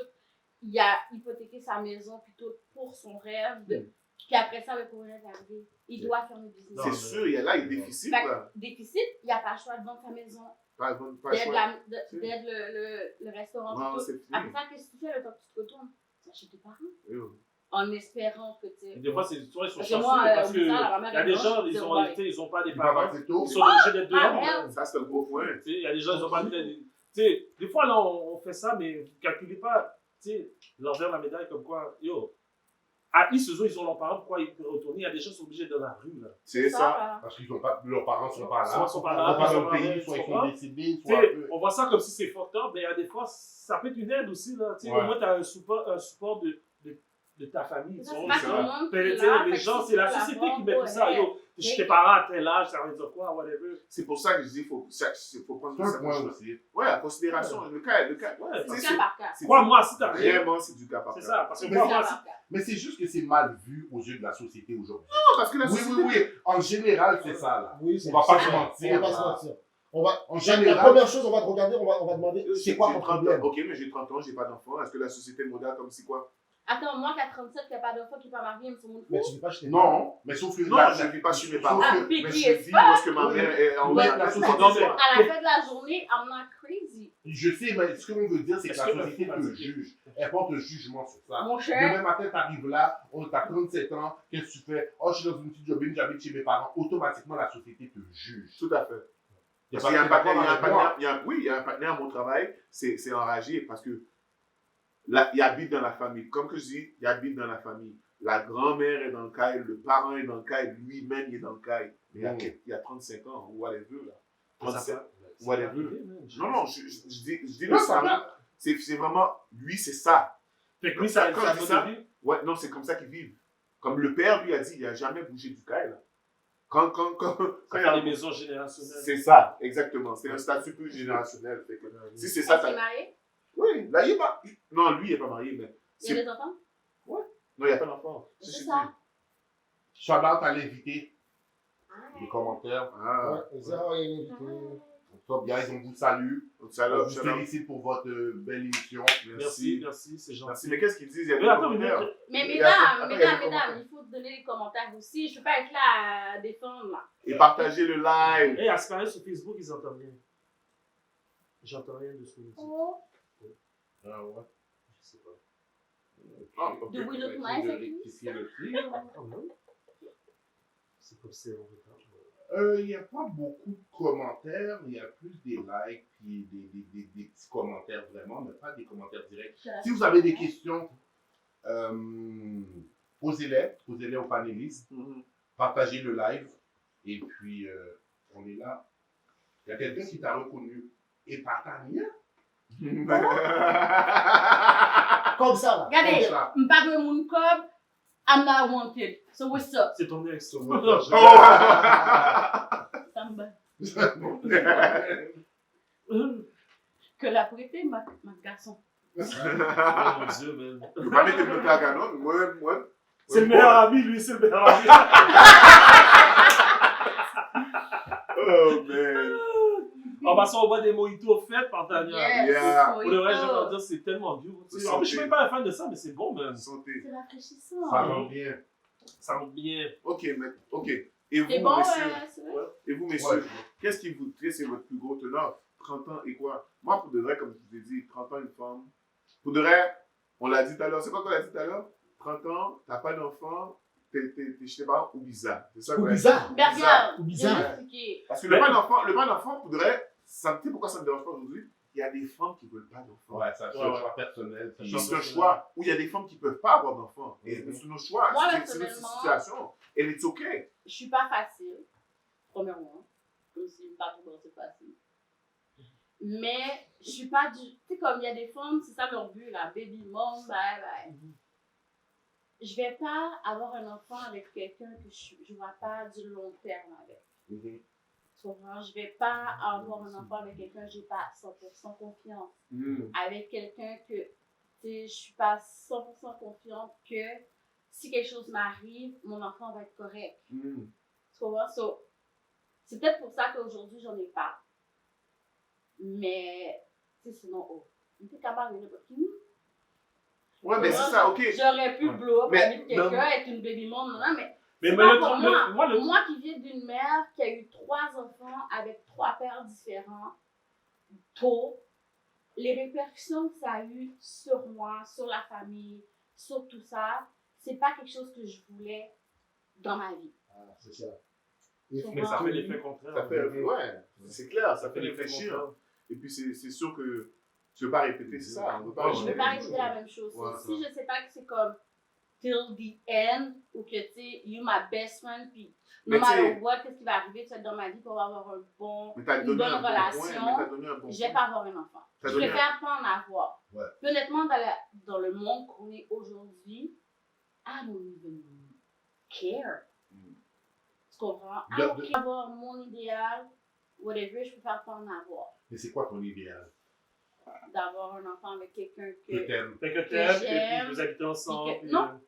Il a hypothéqué sa maison, puis tout, pour son rêve. Puis après ça, le corona est arrivé. Il doit fermer le business. C'est sûr, il y a là, il y a déficit. Fait que, là. déficit, il n'a pas le choix de vendre sa maison, Pas le d'aide choix. le restaurant, Non, puis tout. c'est fini. Après ça, qu'est-ce que tu fais le temps que tu te retournes? Tu vas chez tes parents. Yo. En espérant que tu sais. Des fois, c'est, tu vois, ils sont Parce que chanceux moi, parce on que dit ça, la mère il y a est des blanche, gens, c'est ils ont, vrai. ils ont pas des Ils vont parents. partir tôt. Ils sont obligés d'être Ah, dehors. merde. Ça, c'est un gros point. Tu sais, il y a des gens, ils ont pas de. Tu sais, des fois, là, on fait ça, mais vous calculez pas, tu sais, l'envers de la médaille comme quoi, yo, À Isuzu, ils ont leurs parents, pourquoi ils peuvent retourner? Il y a des gens qui sont obligés de la rue, là. C'est ça. là. Parce qu'ils ont pas, leurs parents sont pas là. Soit ils sont pas là, Ils sont pas soit dans le ils sont pays, pas soit là, ils tu sont vois. décédés, Tu soit sais, eux. on voit ça comme si c'est fucked up, mais il y a des fois, ça peut être une aide aussi, là. Tu sais, Ouais. au moins, tu as un support de ta famille. Tu C'est vois. pas c'est tout le monde qui Mais, est tu sais, là, les fait que gens, si c'est la tu veux société l'avoir, qui met tout ça. ouais. Yo, si tes parents à tel âge, ça veut dire quoi, whatever. C'est pour ça que je dis, faut prendre C'est un ça point aussi. Ouais, la considération. Le cas. Ouais, Tu sais, C'est cas par cas. c'est crois-moi, si t'as rien, Vraiment, c'est du cas par c'est cas. ça. Parce que Mais moi, Cas moi, si par cas. Mais c'est juste que c'est mal vu aux yeux de la société aujourd'hui. Non, parce que la Oui, société. oui, oui. En général, c'est ça, là. Oui, On va pas se ça. mentir, On va pas se là. mentir. On va, En la général, première chose, on va te regarder, on va demander c'est quoi J'ai ton 30 problème. ans. Ok, mais j'ai 30 ans, j'ai pas d'enfant. Est-ce que la société moderne comme c'est quoi? Attends, moi qui a 37, qui a pas d'enfant, qui n'est pas marié, mais c'est mon Mais fou. tu ne veux pas chez tes non, mais sauf que Non, là, je ne vis pas chez mes sauf parents. Ah, que- picky Mais je as vis où est-ce que ma Oui. mère est en Ouais, lien la avec société- mon mais- enfant. À la fin de la journée, I'm not crazy. Je sais, mais ce qu'on veut dire, c'est que Est-ce la que ma société fille te va dire- juge. Elle porte un jugement sur ça. Mon cher, Demain matin, t'arrives là, t'as 37 ans, qu'est-ce que tu fais? Oh, je suis dans une petite jobine, j'habite chez mes parents. Automatiquement, la société te juge. Tout à fait. Parce Parce qu'il y a un d'accord partenaire, avec moi. oui, il y a un partenaire à mon travail, c'est enragé parce que là, il habite dans la famille. Comme que je dis, il habite dans la famille. La grand-mère est dans le caille, le parent est dans le caille, lui-même il est dans le caille. Mais il y a 35 ans, ou whatever, là. 37. Whatever. Non, non, je dis le Non, ça salon, va. c'est vraiment, lui, c'est ça. Fait que lui, ça Quand ça je dis donne ça, de vie. Ouais, non, c'est comme ça qu'ils vivent. Comme le père lui a dit, il n'a jamais bougé du caille, là. Quand Ça il y a fait des maisons générationnelles. c'est ça, exactement. C'est un statut plus générationnel. Fait que, si c'est ça, est-ce qu'il est t'as... marié? Oui, là, il est pas... Non, lui, il n'est pas marié, mais... Il y a des enfants? Non, il n'y a pas d'enfant. C'est ça. Shout out à l'invité. Ah. Les commentaires. Ah, Ouais, Zéro, il y a une invitée. Top, guys, on vous salue. On salope, vous salope. félicite pour votre belle émission. Merci, merci, c'est gentil. Merci. Mais qu'est-ce qu'ils disent? Il y a des Mais attends, commentaires. Mais Il y a- attends, il y a des mesdames, commentaires. il faut donner les commentaires aussi. Je ne peux pas être là à défendre, là. Et partagez le live. Et à ce paraît, sur Facebook, ils entendent rien. J'entends rien de ce qu'on dit. Ah ouais. Je sais pas. Ah, ok. Do we look On nice va essayer de avec rectifier le tir. Ah non? C'est comme si on retard. Il n'y a pas beaucoup de commentaires, il y a plus des likes puis des petits commentaires vraiment, mais pas des commentaires directs. Si vous avez des questions, posez-les aux panélistes, Mhm. partagez le live et puis on est là. Il y a quelqu'un qui t'a reconnu. Et pas Tania. Comme ça, là. Regardez, Comme ça. je ne pas de mon cob, I'm not wanted. So what's up? C'est ton ex. Oh. Ça me bat. Que la prêté, ma garçon. Oh mon Dieu, man. Je vais pas mettre le tag à non, moi. C'est le meilleur ami, lui, c'est le meilleur ami. Oh, man. En passant, on boit des mojitos faites par Tania. Yeah. Pour le reste, je vais dire, c'est tellement dur. Tu sais, en plus, je suis même pas un fan de ça, mais c'est bon, man. Santé. C'est rafraîchissant. Ça va bien. Ça rentre bien. Ok, mais, ok. Et vous, C'est bon, messieurs, c'est vrai? et vous, messieurs, Ouais. qu'est-ce qui vous c'est votre plus gros teneur? 30 ans et quoi? Moi, pour de vrai, comme je vous ai dit, 30 ans, une femme. Pour de vrai, on l'a dit tout à l'heure. C'est quoi qu'on a dit tout à l'heure? 30 ans, t'as pas d'enfant, t'es chez tes parents ou bizarre. C'est ça Ou qu'on a dit. bizarre. Mais regarde, Ou bizarre. j'ai expliqué. Parce que le pas d'enfant, pour de vrai, ça me dit pourquoi ça me dérange pas aujourd'hui. Il y a des femmes qui veulent pas d'enfants. Ouais, ça c'est Ouais, un ouais. choix personnel. C'est un choix où il y a des femmes qui peuvent pas avoir d'enfants. Et Mhm. c'est nos choix. Moi, C'est notre personnellement, situation. Et it's OK. Je suis pas facile, premièrement. Comme si je pas trop c'est facile. Mais je suis pas du. Tu sais, comme il y a des femmes, c'est ça leur but, là. Baby mom, bye bye. Je vais pas avoir un enfant avec quelqu'un que je vois pas du long terme avec. Mhm. Tu comprends? Je vais pas avoir un enfant avec quelqu'un que j'ai pas 100% confiance. Mhm. Avec quelqu'un que, tu sais, je suis pas 100% confiante que si quelque chose m'arrive, mon enfant va être correct. Mhm. Tu comprends? So, c'est peut-être pour ça qu'aujourd'hui, j'en ai pas. Mais, tu sais, sinon, oh, on était capable de le Ouais, mais c'est ça, OK. J'aurais pu blow up Mais- avec quelqu'un, être une baby mom, non, mais Mais c'est mais pas le pour truc, moi. moi, le Moi qui viens d'une mère qui a eu 3 enfants avec 3 pères différents, tôt, les répercussions que ça a eu sur moi, sur la famille, sur tout ça, c'est pas quelque chose que je voulais dans ma vie. Ah, c'est ça. mais ça fait l'effet contraire. Ça fait, ouais, c'est clair, ça fait l'effet réfléchir. contraire. Et puis, c'est sûr que tu veux pas répéter, c'est ça. On veut pas Ouais, Je ne veux pas répéter la même chose. Ouais, Si je sais pas que c'est comme till the end, ou que, tu sais, you my best friend, puis Mais no tu sais- matter what, qu'est-ce qui va arriver, tu vas être dans ma vie pour avoir Mais une t'as donné bonne un bon relation, point, mais t'as donné un bon je vais point. pas avoir un enfant. T'as Je donné préfère pas en avoir. Ouais. Puis honnêtement, dans le monde qu'on est aujourd'hui, I don't even care. Mm. Tu comprends? I De- don't de- care avoir mon idéal, whatever, je préfère pas en avoir. Mais c'est quoi ton idéal? D'avoir un enfant avec quelqu'un Que que... t'aimes. Fait que t'aimes, et j'aime, puis vous habitez ensemble. puis que- puis, non.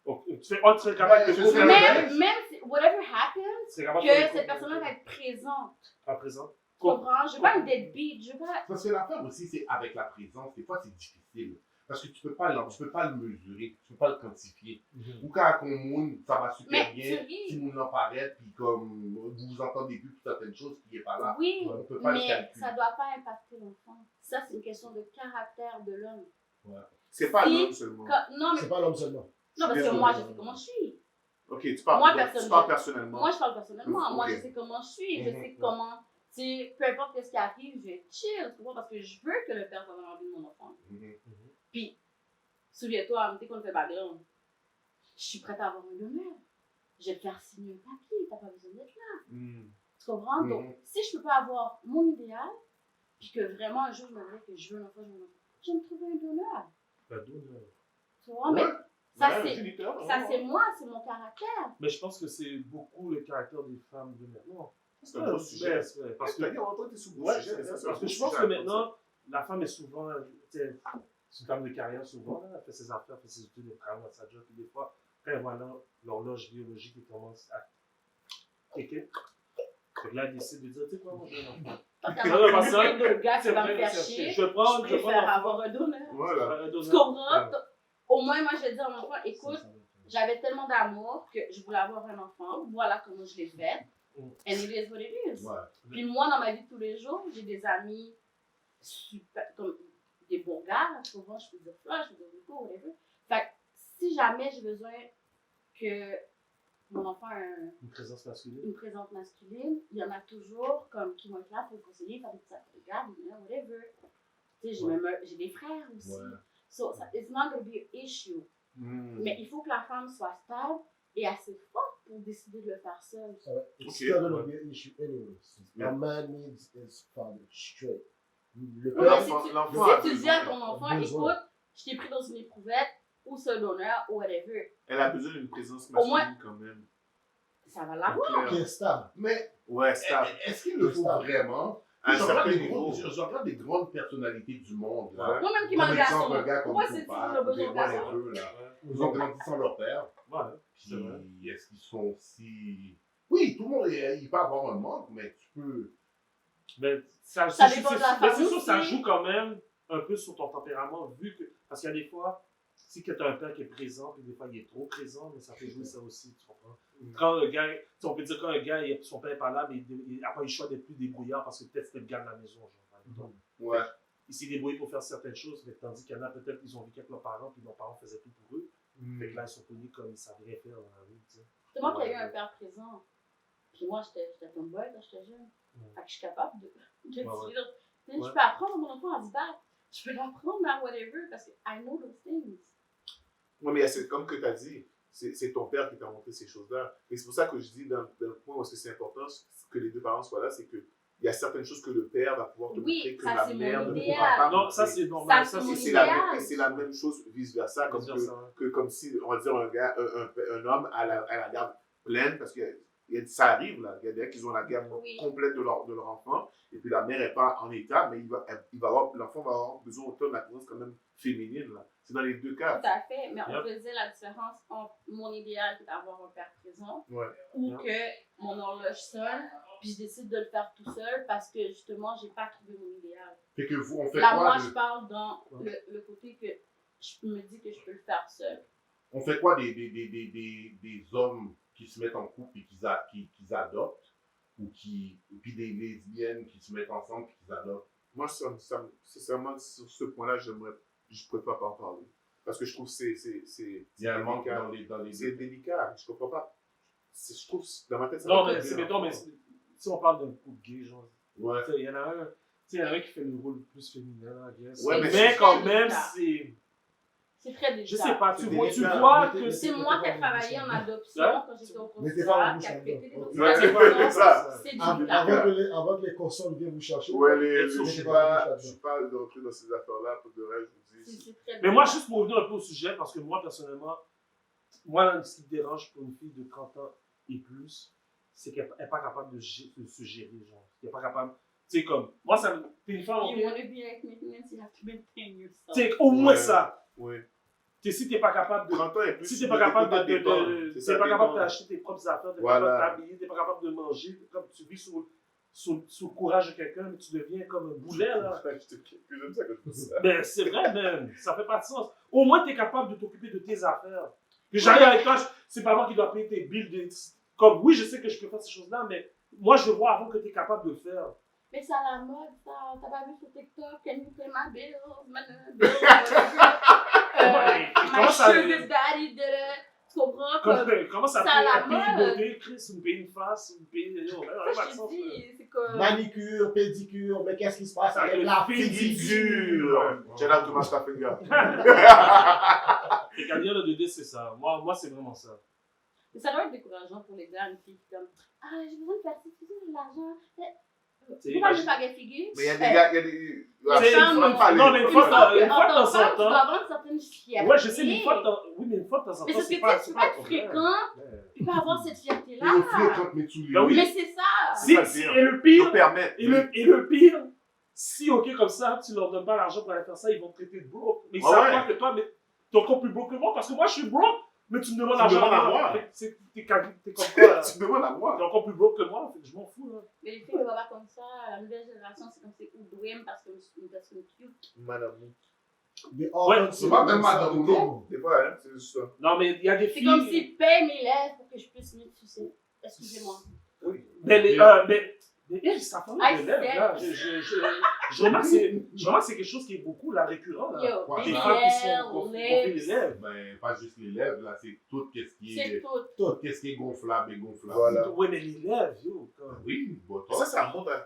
Donc, tu fais autre serais capable Ben, de je couple sais, avec Même si, whatever happens, tu serais capable de que faire des cette couples personne-là avec va être présente. à présent. Tu comprends? Je veux pas une deadbeat, je veux pas... Parce que l'affaire aussi, c'est avec la présence, des fois, c'est difficile. Parce que tu peux pas le mesurer, tu peux pas le quantifier. Ou quand on moune, ça va super Mais bien, tu ris. si moun en paraît, puis comme vous vous entendez plus pour certaines choses qui n'est pas là. Oui, On peut pas le mais calculer. ça doit pas impacter l'enfant. Ça, c'est une question de caractère de l'homme. C'est pas Si- l'homme seulement. Non, mais... C'est pas l'homme seulement. Non, parce que Désolé. moi, je sais comment je suis. Ok, tu parles, Moi, tu personnellement. parles personnellement. Moi, je parle personnellement. Moi, Ok. je sais comment je suis. Je Mhm. sais comment... Tu sais, peu importe ce qui arrive, je vais chill. Tu comprends? Parce que je veux que le père soit dans la vie de mon enfant. Mhm. Puis, souviens-toi, tu sais, quand on fait background, je suis prête à avoir un donneur. Je vais te faire signer un papier. T'as pas besoin d'être là. Mm. Tu comprends? Mhm. Donc, si je peux pas avoir mon idéal, puis que vraiment un jour je me dirais que je veux un enfant, je vais me trouver un donneur. La donneur. Tu vois? Mais Ouais. ça, Ouais, un c'est... géniteur, Ça, ouais. c'est moi, c'est mon caractère. Mais je pense que c'est beaucoup le caractère des femmes de maintenant. C'est un gros sujet. Ouais, ouais, parce que, T'as dit, on va sur le ouais, sujet, ça, c'est un parce que gros je pense sujet que à maintenant, la femme est souvent, tu sais, c'est une femme de carrière souvent, là, elle fait ses affaires, elle fait ses études, elle travaille dans sa job, puis des fois, quand elle voit l'horloge biologique qui commence à ticker, fait que là, elle décide de dire, tu sais quoi, moi, je veux un enfant. Tant qu'à Non, avoir parce que- deux gars qui C'est vont me vrai, faire c'est- chier, je prends je préfère avoir un donneur. Voilà. Tu comprends? Au moins, moi, je vais dire à mon enfant, écoute, j'avais tellement d'amour que je voulais avoir un enfant. Voilà comment je l'ai fait. And it is what it is. Ouais. Puis moi, dans ma vie de tous les jours, j'ai des amis super, comme des bons gars. Tu comprends? Je peux dire Flash, je peux dire Rico, whatever. Fait que si jamais j'ai besoin que mon enfant ait Une présence masculine. une présence masculine, il y en a toujours comme qui vont être là pour le conseiller, faire des petits affaires de garde, whatever. Tu sais, j'ai des frères aussi. Ouais. So, it's not going to be an issue. Mm. Mais il faut que la femme soit stable et assez forte pour décider de le faire seule. It's Ok. still gonna be an issue anyways. Yeah. A man needs his father straight. Le Ouais, père, si tu, l'enfant a si tu dis à besoin. ton enfant, Besoin. écoute, je t'ai pris dans une éprouvette, ou ce donneur, ou whatever, Elle a besoin d'une présence Au moins- masculine quand même. ça va l'avoir. qui est stable. Mais Ouais, stable. est-ce qu'il le faut Stable. vraiment? À un Je regarde certain des niveau. je regarde des grandes personnalités du monde. Là. Moi-même qui Comme mange exemple, un garçon. gars comme Pourquoi c'est Tupac, toujours le besoin de des garçon? whatever, là. Ils ont grandi sans leur père. Ouais, c'est vrai. Puis est-ce qu'ils sont si... Oui, tout le monde, il peut avoir un manque, mais tu peux... Mais ça Ça c'est- dépend de c'est- la mais famille c'est sûr, ça aussi. joue quand même un peu sur ton tempérament, vu que. Parce qu'il y a des fois, si tu as un père qui est présent, puis des fois il est trop présent, mais ça peut jouer ça aussi, tu comprends? Quand un gars, tu sais, on peut dire quand un gars, son père n'est pas là, mais il n'a pas eu le choix d'être plus débrouillard parce que peut-être c'était le gars de la maison, genre, par exemple. Ouais. Il s'est débrouillé pour faire certaines choses, mais tandis qu'il y en a peut-être qu'ils ont vécu avec leurs parents, puis leurs parents faisaient tout pour eux. Fait que là, ils sont pognés comme ils savaient rien faire dans la rue, tu sais. C'est moi qui ai eu un père présent. Puis moi, j'étais tomboy quand j'étais jeune. Fait que je suis capable de Ouais, ouais. dire. Tu sais, Ouais. je peux apprendre à mon enfant à se battre. Je peux l'apprendre à whatever parce que I know those things. Oui, mais c'est comme que tu as dit, c'est ton père qui t'a montré ces choses-là. Et c'est pour ça que je dis, dans le point où c'est important que les deux parents soient là, c'est qu'il y a certaines choses que le père va pouvoir te Oui, montrer que ça, la c'est mère mon ne idéal. pourra pas Non, ça montrer. c'est normal. Ça, Ça, c'est Et mon c'est la, idéal. et c'est la même chose vice-versa, comme Vice-versa. que comme si, on va dire, un homme a la garde pleine, parce que ça arrive, là. Il y a des gens qui ont la garde Oui. complète de leur enfant, et puis la mère n'est pas en état, mais l'enfant va avoir besoin autant de la présence quand même féminine, là. C'est dans les deux cas. Tout à fait, mais on Yep. faisait la différence entre mon idéal qui est d'avoir un père présent Ouais. ou Yep. que mon horloge sonne, puis je décide de le faire tout seul parce que justement, j'ai pas trouvé mon idéal. Fait que vous, on fait Là, quoi moi, de... je parle dans le côté que je me dis que je peux le faire seul. On fait quoi des hommes qui se mettent en couple et qu'ils adoptent, ou puis des lesbiennes qui se mettent ensemble et qu'ils adoptent? Moi, sincèrement, sur ce point-là, je préfère pas en parler. Parce que je trouve que c'est Il y a un manque délicat. dans les C'est délicat. Je comprends pas. Je trouve, dans ma tête, ça Non, va mais pas c'est bien. mettons, mais si on parle d'un couple gay, genre. Ouais. Tu sais, il y en a un. Tu sais, il y en a un qui fait le rôle plus féminin, I guess. Ouais, mais mais quand c'est même, ça. C'est très Je délicat. sais pas, tu C'est vois, délicat. que C'est moi qui ai travaillé en adoption Hein? quand j'étais au Mettez pas en consulat, bouche qui a là-dedans. pété les Ok. autres Ouais, adoptions. ça. C'est Avant délicat. avant que les consoles viennent vous chercher. Ouais, mettez je suis pas en bouche pas là-dedans. rentré dans ces affaires-là, pour de vrai, je vous dis. C'est très Mais moi, délicat. juste pour revenir un peu au sujet, parce que moi, personnellement, moi, ce qui me dérange pour une fille de 30 ans et plus, c'est qu'elle n'est pas capable de se gérer, genre. Elle n'est pas capable. Tu sais, comme, moi, ça me. T'es une femme, ok? You want to be like Nicholas, you have to maintain yourself. Tu sais, au moins Ouais. ça. Ouais. Tu sais, si t'es pas capable de. 30 ans et plus. Si t'es pas capable de t'es pas capable d'acheter tes propres affaires, t'es pas Voilà. capable de t'habiller, t'es pas capable de manger, comme tu vis sous le courage de quelqu'un, mais tu deviens comme un boulet, là. J'aime ça que je fais ça. Ben, c'est vrai, man. Ça fait pas de sens. Au moins, t'es capable de t'occuper de tes affaires. Que j'arrive avec toi, c'est pas moi qui dois payer tes billes. Comme, oui, je sais que je peux faire ces choses-là, mais moi, je vois avant que t'es capable de le faire. Mais c'est à la mode, ça. T'as pas vu sur TikTok, can you pay my bills, Ouais, comment my ça- sugar daddy did it. Tu comprends? Comme, Comment ça ça à la paye une mode. beauté, Chris, une paye une face, une paye. Non, ça, pas de je te sens, dis, c'est comme... Manicure, pédicure, mais qu'est-ce qui se passe avec Avec la pédicure. pédicure? Shout out to my staffing guy. Et quand il y a le 2D, c'est ça. Moi, c'est vraiment ça. Mais ça doit être décourageant pour les gars, une fille qui comme ah, j'ai besoin de faire ci, de l'argent. C'est Pourquoi je imagine- fais figure? Mais il y a des gars, il y a des. C'est femmes, faut pas non, aller. mais une Une fois fois une fois de temps en tu dois temps. avoir une certaine fierté. Ouais, je sais, mais une fois de temps. Oui, mais une fois de temps en Mais temps, c'est c'est que pas. tu c'est peux pas un être problème. fréquent, Ouais. puis pas avoir cette Et fierté-là. le fréquente mes sous Ben oui. Mais c'est ça. Si, pas si- pire. et le pire, Nous permettre. et le pire, si, ok, comme ça, tu leur donnes pas l'argent pour aller faire ça, ils vont te traiter de broke. Mais ils Ah savent ouais. pas que toi, mais t'es encore plus broke que moi, parce que moi, je suis broke, mais tu me demandes Tu me l'argent demandes à moi. Fait que t'es comme quoi, Tu me demandes à t'es moi. encore plus broke que moi, fait que je m'en fous, là. Mais les filles ne vont pas comme ça. La nouvelle génération, c'est comme c'est Oudouim parce que c'est une personne cute. Madame. Mais Ouais, c'est pas même madame ou non. C'est vrai, hein, c'est juste ça. Non, mais il y a des C'est filles. comme s'ils payent mes lèvres pour que je puisse me sucer. Excusez-moi. Mais les. Mais ça fait I des lèvres, là. Je remarque que c'est quelque chose qui est beaucoup, là, récurrent, là. Yo, Ouais, Les des femmes qui lèvres, font les lips, lèvres. Ben, pas juste les lèvres, là, c'est tout ce qui c'est est. tout. Tout ce qui est gonflable et gonflable. Voilà. Ouais, mais les lèvres, yo. comme- Oui, bon, Mais ça remonte à.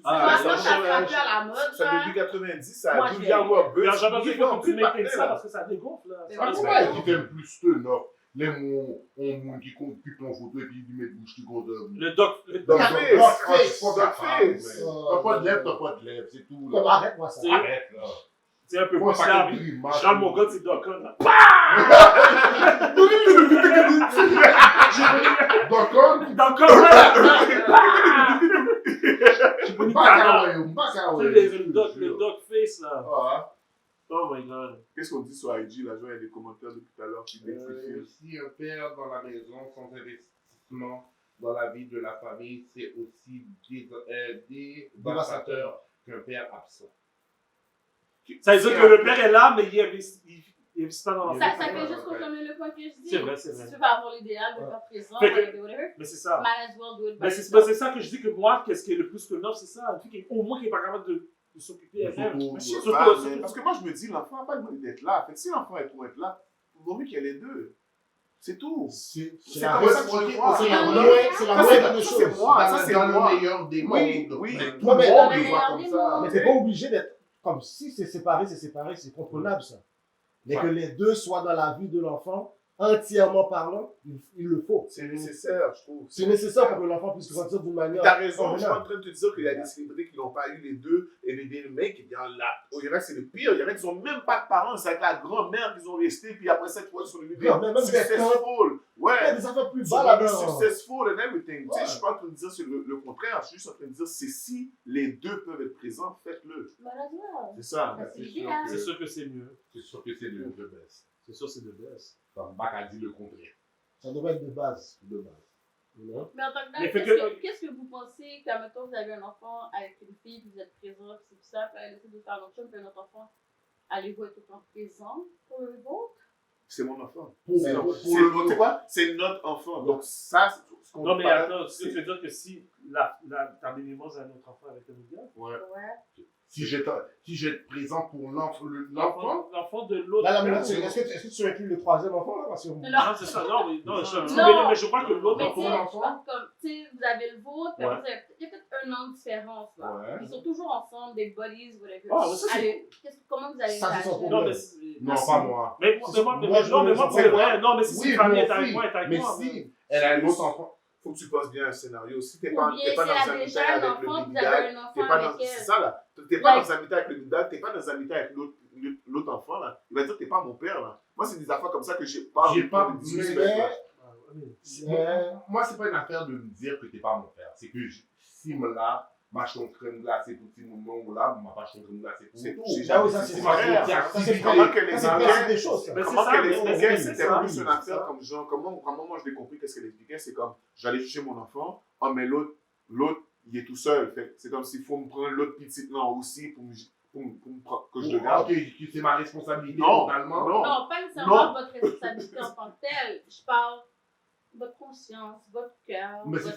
Ah, Moi, ça, ça sera plus à la mode, Ça, là. depuis 90, ça Moi, a je dû vais- y avoir Mais buzz. j'ai entendu Souvent, que tu plus maintiens ça maintenant. parce que ça dégonfle, là. Mais Ça ouais. dégonfle. Ouais, qui t'aime plus que, non. Les mots, qui prend photo et puis il met bouche qui compte. Le doc. Dog Dog face. face. Dog face. T'as pas de lèvres, t'as pas de lèvres, c'est tout. Comme Là. arrête-moi ça. C'est- Arrête, là. C'est un peu Faut plus pas là. que tu grimaces. Je rends mon gars, c'est Doc Hunt, là. Donc, comme, Doc Hunt, j'ai pas mis de canard. Le Doc Face, là. Ah, Oh my god. Qu'est-ce qu'on dit sur IG? Là, je vois, il y a des commentaires depuis tout à l'heure qui décrivent. si un père dans la maison sans investissement dans la vie de la famille, c'est aussi dévastateur qu'un père absent. Ça veut dire que le père est là, mais il investit pas dans Ça l'enfant. fait juste confirmer le point que je dis. C'est vrai, c'est vrai. Si tu veux avoir l'idéal de pas présent, Fait que- whatever, Mais c'est ça. might as well do it by Mais c'est yourself. c'est ça que je dis que moi, qu'est-ce qui est le plus que neuf, c'est ça. Une fille qui est au moins qui n'est pas capable de s'occuper elle-même. Surtout- Mais je sais Surtout- pas, mais- surtout- parce que moi, je me dis, l'enfant n'a pas le moyen d'être là. Fait que si l'enfant est trop être là, il vaut mieux qu'il y ait les deux. C'est tout. C'est C'est la comme ça que raison- je le vois. c'est la Ah, moindre- ouais. c'est la Ça, moindre des ça, c'est choses. moi. Ça, c'est dans moi. le meilleur des Oui, mondes. oui. Mais tout Ouais, le mais monde dans le le voit meilleur comme des ça. mondes. Mais t'es pas obligé d'être comme si c'est séparé, c'est contrôlable ça. Mais que les deux soient dans la vie de l'enfant, entièrement parlant, il le faut. C'est nécessaire, je trouve. C'est nécessaire pour que l'enfant puisse grandir d'une manière. T'as raison, je suis convenable. en train de te dire qu'il y a des célébrités qui n'ont pas eu les deux et des mecs qui viennent là. Il y en a c'est le pire, il y en a qui n'ont même pas de parents, c'est avec la grand-mère qu'ils ont resté, puis après cette fois ils sont devenus des Non, mais même des successful. Il y a Ouais. des affaires plus Ils bas sont devenus là-dedans. successful and everything. Tu sais, Ouais. je suis pas en train de dire c'est le contraire, je suis juste en train de dire c'est si les deux peuvent être présents, faites-le. Might as well. C'est ça. Parce que C'est l'idée, sûr là, C'est sûr que c'est mieux. C'est sûr que c'est le best. C'est sûr que c'est de best. Comme Bach a dit le contraire. Ça devrait être de base. De base. Non? Mais en tant que Mais tel, fait qu'est-ce que vous pensez quand, mettons, vous avez un enfant avec une fille, puis vous êtes présent, puis c'est tout ça, puis elle essaie de faire un autre chose, puis un autre enfant, allez-vous être autant présent pour le vôtre? C'est mon enfant. Pour- C'est pour- c'est le- tu sais quoi? C'est notre enfant. Donc ça, c'est ce qu'on Non, mais parle, attends, ce que tu veux dire que si ta bénémoce a un autre enfant avec un autre gars, Ouais. Ouais. Si j'étais présent pour l'enfant, l'enfant de l'autre. Là, mais là, gars, est-ce que tu inclus le troisième enfant là? Parce que Non. Non, c'est ça, non, mais, non, Non. mais je crois que l'autre Mais tu sais, enfant. je pense comme, tu sais, vous avez le vôtre, puis Ouais. après, il y a peut-être un an de différence, là. Ouais. Ils sont toujours ensemble, des buddies, whatever. Ah, ouais, ça, c'est- Allez, comment vous allez Ça, c'est son réagir? Non, mais Non, pas moi. Mais moi, Moi, pour c'est le moi. vrai, non, mais si Oui, une famille moi est avec aussi. moi, elle est avec Mais moi. si elle a un autre enfant, Faut que tu penses bien à un scénario. Si t'es Ou pas, bien t'es pas si dans elle a un déjà métal un avec enfant, le vous big avez dad, un enfant t'es pas avec dans, elle. c'est ça là. T'es pas Like- dans un métal avec le big dad, t'es pas dans un métal avec l'autre enfant là. Il va dire t'es pas mon père là. Moi c'est des affaires comme ça que j'ai pas. J'ai pas- de discussion mais- avec toi. moi, c'est pas une affaire de me dire que t'es pas mon père. C'est que si me là, ma chambre crème glacée pour petit moment ou là, ma pas chambre crème glacée pour C'est tout. c'est Ah jamais oui, ça, c'est c'est pas vrai. vrai. Ça, c'est Comment que les ça, c'est Américains- des choses. ça. Mais Comment c'est qu'elle ça, expliquait, mais c'était c'est ça, plus une c'est affaire ça. comme genre, comment moi je l'ai compris, qu'est-ce qu'elle expliquait, c'est comme, j'allais chercher mon enfant, oh mais l'autre, il est tout seul, fait, c'est comme s'il faut me prendre l'autre petit non aussi pour me prendre, que je le garde. Ok, que c'est ma responsabilité Non, totalement. non, Non, pas nécessairement Non. votre responsabilité en tant que telle. Je parle de votre conscience, votre cœur. Mais c'est votre-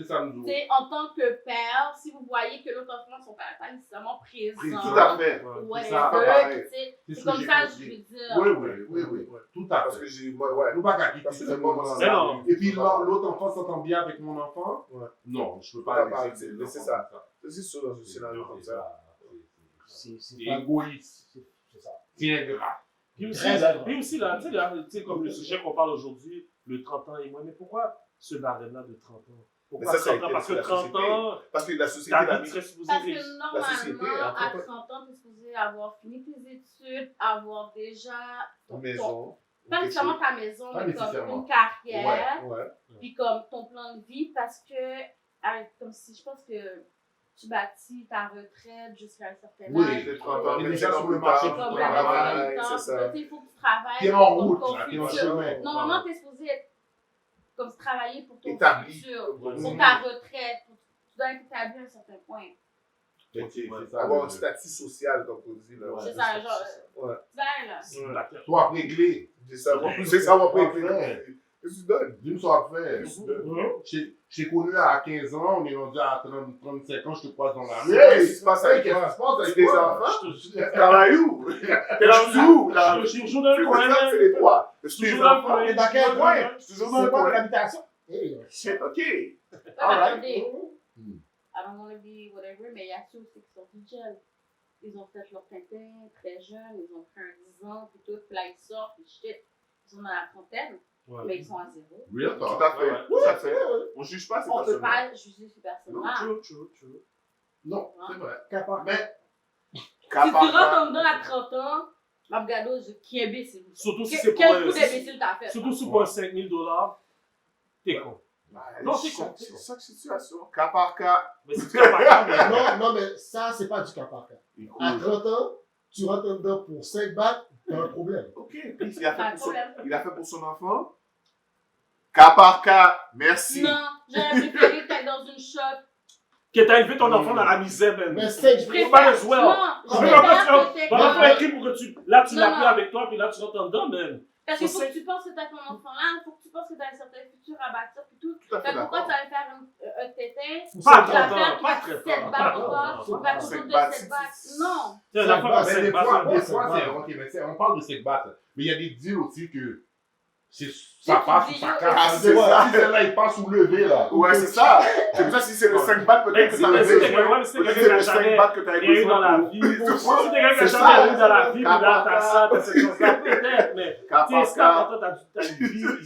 ça nous Tu sais, en tant que père, si vous voyez que l'autre enfant, son père n'est pas nécessairement présent. tout à fait. Whatever, C'est ça, pareil. tu sais, C'est c'est ce comme que j'ai ça que je compris. veux dire. Oui, tout à Parce fait. que j'ai, ouais. Nous pas qu'à quitter ce Personnellement, moi, moment c'est Mais ça. non. Et puis l'autre enfant s'entend bien avec mon enfant. Ouais. Non, je peux Pas pas pareil, laisser mais c'est ça. C'est sûr dans un scénario comme ça. C'est C'est pas- égoïste. c'est ça. C'est ingrat. Puis aussi, Très agréable. puis aussi là, tu sais, comme le sujet qu'on parle aujourd'hui, le 30 ans et moins, mais pourquoi ce barème-là de 30 ans? Pourquoi Mais ça a 30 ans? été Parce que la 30 société. ans, Parce que la société ta l'a vie mis. serait supposée Parce vivre. que société, normalement, après, à 30 ans, tu es supposé avoir fini tes études, avoir déjà Une maison. pas quelque nécessairement chose. ta maison, Pas mais comme nécessairement. une carrière, Ouais. puis comme ton plan de vie, parce que, comme si je pense que tu bâtis ta retraite jusqu'à un certain Oui, âge. J'ai 30 ans, Et mais déjà c'est sur le plus marché tard. Comme du la travail, maison, c'est ça. il faut que tu travailles. T'es en pour route, ton là, t'es en futur. chemin. Normalement, tu es supposé être comme travailler pour ton Établi. futur, Ouais. pour ta retraite. Tu dois être établi à un certain point. C'est ça. Avoir un statut social, comme on dit. Là. Ouais. C'est ça, genre, Ouais. tu vas là. C'est la terre. Soit réglé. C'est ça, c'est ça, mon Ouais. prix. Qu'est-ce que tu donnes? D'une soit fait. Qu'est-ce que tu donnes? J'ai connu à 15 ans, on est rendu à 30, 35 ans, je te croise dans la rue. Qu'est-ce qui se passe Hey, avec qu'est-ce qui toi? se passe C'est avec des toi? enfants? Je te- Tu travailles où? T'es rendu où? là? Je suis toujours dans le C'est coin, ça, là. c'est les trois. Je suis Toujours des dans le enfants. coin. Et dans quel coin? Je suis toujours dans le C'est pas de coin. l'habitation. Eh, Shit, ok. Ouais, mais Alright. attendez, Hmm. I don't wanna be whatever, mais il y a ceux aussi qui sont du gel. Ils ont fait leur tintin très jeunes, ils ont pris un 10 ans, puis tout, puis là ils sortent, puis shit. Ils sont dans la trentaine, Ouais. mais ils sont à zéro. Real Tout talk. à fait. Ouais. Tout à fait. On juge pas ces On peut personnes. pas juger ces personnes-là. True. Non, c'est vrai. Capable. Mais, Si tu rentres en dedans à 30 ans, ma regardez, qui imbécile. Surtout si c'est pour Quel coup un- d'imbécile t'as fait? surtout si pour un 5 000 $, t'es con. Non, c'est con, c'est con. C'est chaque situation. Cas par cas. Mais si tu n'as pas mais Non, mais ça, c'est pas du cas par cas. Écoute. À 30 ans, tu rentres dedans pour 5 bahts, t'as un problème. Ok, puis il a Pas fait de pour son, problème. il a fait pour son enfant. Cas par cas, merci. Non, j'aurais préféré être dans une shop. que t'as élevé ton enfant dans la misère, même. Mais 5 Je bahts, préfère. Might as well. Non, Je je veux préfère pas que t'aies Bah, comme- pas écrit pour que tu. Là, tu Non, l'as non. plus avec toi, puis là, tu rentres en dedans, man. Parce qu'il faut C'est- que tu penses que t'as ton enfant là, il faut que tu penses que t'as un certain futur à bâtir, puis tout. Tout à fait Fait que pourquoi d'accord. tu vas faire un tétin? Pas Tu à vas 30 ans, faire pas qui va très 7 fort. bahts pour Non, toi, non, tu non, vas non. toujours Cinq de bahts, 7 bahts. Non. C'est la fois bahts, mais c'est des pas fois, ça. des c'est fois, vrai. c'est, ok, mais on parle de cette batte, mais il y a des deals aussi que ça tu passe ou dis, ça yo, casse. ah, Si c'est ça. celle-là, il passe ou levé, là. Ouais, c'est ça. C'est pour ça si c'est le 5 bahts, Mais peut-être que si t'as mais si t'es besoin. quelqu'un si t'es Peut-être quelqu'un que qui a le 5 jamais bahts que t'as rien eu dans la besoin. vie, si t'es quelqu'un qui a C'est jamais ça. rien eu dans la vie, puis là, Cap t'as par ça, t'as cette chose-là, peut-être, mais Cas tu sais, par si t'as cas. 30 ans, t'as une vie. Là, tu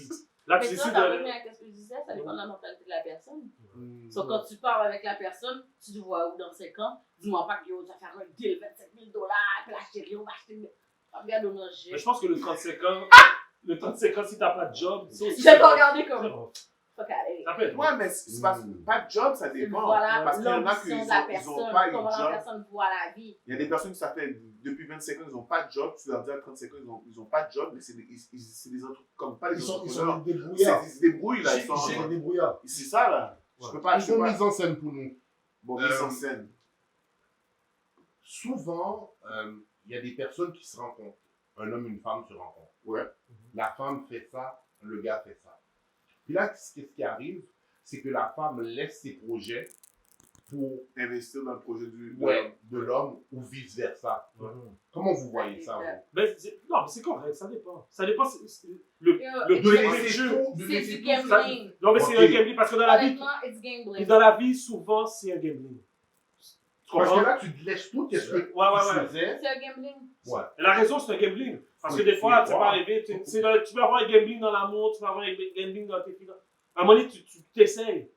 Mais ça, décides ça de. revient à ce que je disais, ça dépend de la mentalité de la personne. Hmm. So, quand tu parles avec la personne, tu te vois où dans 5 ans, dis-moi pas que yo, tu vas faire un deal, 25 000 $, puis la chérie, on va acheter une. Regarde au Mais je pense que le 35 ans, si t'as pas de job, ça aussi. Je vais pas regarder c'est comme. bon. Fuck allez. Ça peut être bon. Ouais, mais c'est pas de job, ça dépend. Voilà Parce qu'il y en a qui l'ambition de la ils ont personne, pas eu de comment la job. personne voit la vie. Il y a des personnes qui ça fait depuis 25 ans, ils n'ont pas de job. Tu leur dis à 35 ans, ils n'ont pas de job, mais c'est des entrepreneurs, comme pas Ils des sont entrepreneurs. des débrouillards. Ils se débrouillent là. Ils Ils sont sont. des débrouillards. C'est ça là. Je peux pas. Ils sont mis en scène pour nous. Bon, mise en scène. Souvent, il y a des personnes qui se rencontrent. Un homme et une femme se rencontrent. Ouais. La femme fait ça, le gars fait ça. Puis là, qu'est-ce qui arrive? C'est que la femme laisse ses projets pour Investir dans le projet du. de l'homme ou vice-versa. Ouais. Comment vous voyez ça, vous? Mais non, mais c'est correct, ça dépend. Ça dépend. Le Yo, De game laisser jeu. tout, de C'est laisser du tout ça. gambling. Non, mais c'est Ok. un gambling parce que dans la vie, Honnêtement, it's puis gambling. dans la vie, souvent, c'est un gambling. Tu Parce que comprends? là, tu te laisses tout, qu'est-ce que tu Ouais. faisais. C'est un gambling. Ouais. La raison, c'est un gambling. Parce que Oui, des fois, oui, ça peut wow. arriver, tu peux avoir un gambling dans l'amour, tu peux avoir un gambling dans tes finances. À un moment donné, tu t'essayes.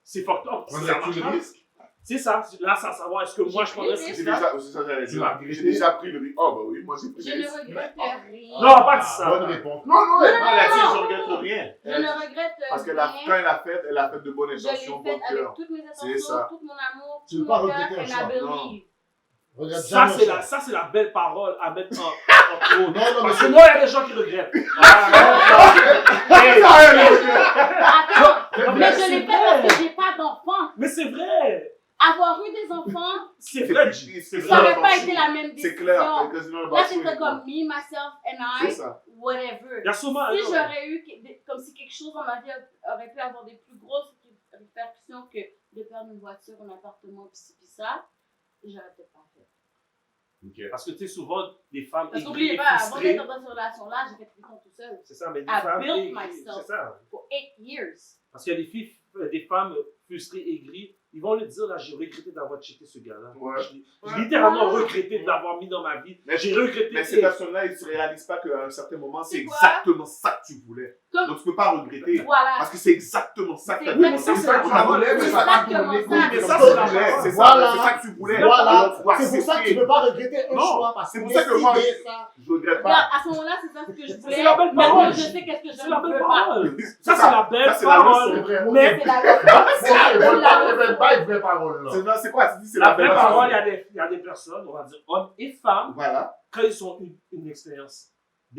C'est fucked up. Ça Prendrais-tu marche le pas. risque? C'est ça. Là, sans savoir, est-ce que moi, je prendrais ce J'ai C'est risque-là? déjà, c'est ça que j'allais Tu dire. l'as regretté? J'ai déjà pris le risque. Oh, bah oui, moi j'ai pris Je le ne risque. regrette rien. Non, pas dit ça. Bonne réponse. Non, non, Non, elle a dit, je regrette rien. Je ne regrette Parce que rien. quand elle a fait de bonnes Je l'ai intentions, fait bon avec cœur. toutes mes C'est intentions, ça. tout mon amour, Tu tout veux pas mon cœur, regretter un and I choix. believe. Regarde Ça, jamais c'est la belle parole à mettre en trop. Non, non, Parce mais que moi, il y a des gens qui regrettent. Attends, mais je l'ai fait parce que j'ai pas d'enfants. Mais c'est vrai. Avoir eu des enfants, C'est vrai, G. C'est ça clair. n'aurait pas été la même C'est décision. clair. because you know Là, about c'était you, comme me, myself, and C'est I, ça. whatever. Il y a sûrement Si j'aurais eu, comme si quelque chose dans ma vie aurait pu avoir des plus grosses répercussions que de perdre une voiture, un appartement, pis ça, j'aurais peut-être pas fait. Ok. Parce que tu sais, souvent, des femmes Parce aigries qu'oubliez et pas, avant frustrées. d'être dans cette relation-là, j'ai fait tout le temps tout seul. C'est ça, mais des I femmes built aigries. myself. C'est ça. For 8 years. Parce qu'il y a des femmes frustrées, aigries, ils vont le dire, là, j'ai regretté d'avoir checké ce gars-là. Ouais. J'ai littéralement Ouais. regretté de l'avoir mis dans ma vie. Mais J'ai regretté. Mais ces personnes-là, ils ne se réalisent pas qu'à un certain moment, c'est C'est quoi? exactement ça que tu voulais. Comme- Donc tu ne peux pas regretter. Voilà. Parce que c'est exactement ça que tu as C'est demandé. exactement C'est ça, ça que tu voulais, mais c'est ça t'a exactement donné. ça. Mais C'est ça, ça, c'est c'est la voulais. parole. C'est Voilà. ça que tu voulais. Voilà. Alors, tu dois C'est pour ça que tu accepter. ne peux pas regretter un Non, choix. Parce c'est que pour ça que moi, décider ça. Je ne regrette Là, pas. à ce moment-là, c'est ça ce que je voulais. C'est la belle Maintenant, parole. je sais qu'est-ce que je C'est la ne belle veux pas. parole. C'est Ça, c'est la belle Ça, c'est la parole. leçon. Mais C'est la belle parole. C'est vraie parole, là. C'est quoi? Tu dis c'est la la vraie belle parole, parole. il y a des personnes, on va dire hommes et femmes, Voilà. quand ils ont une expérience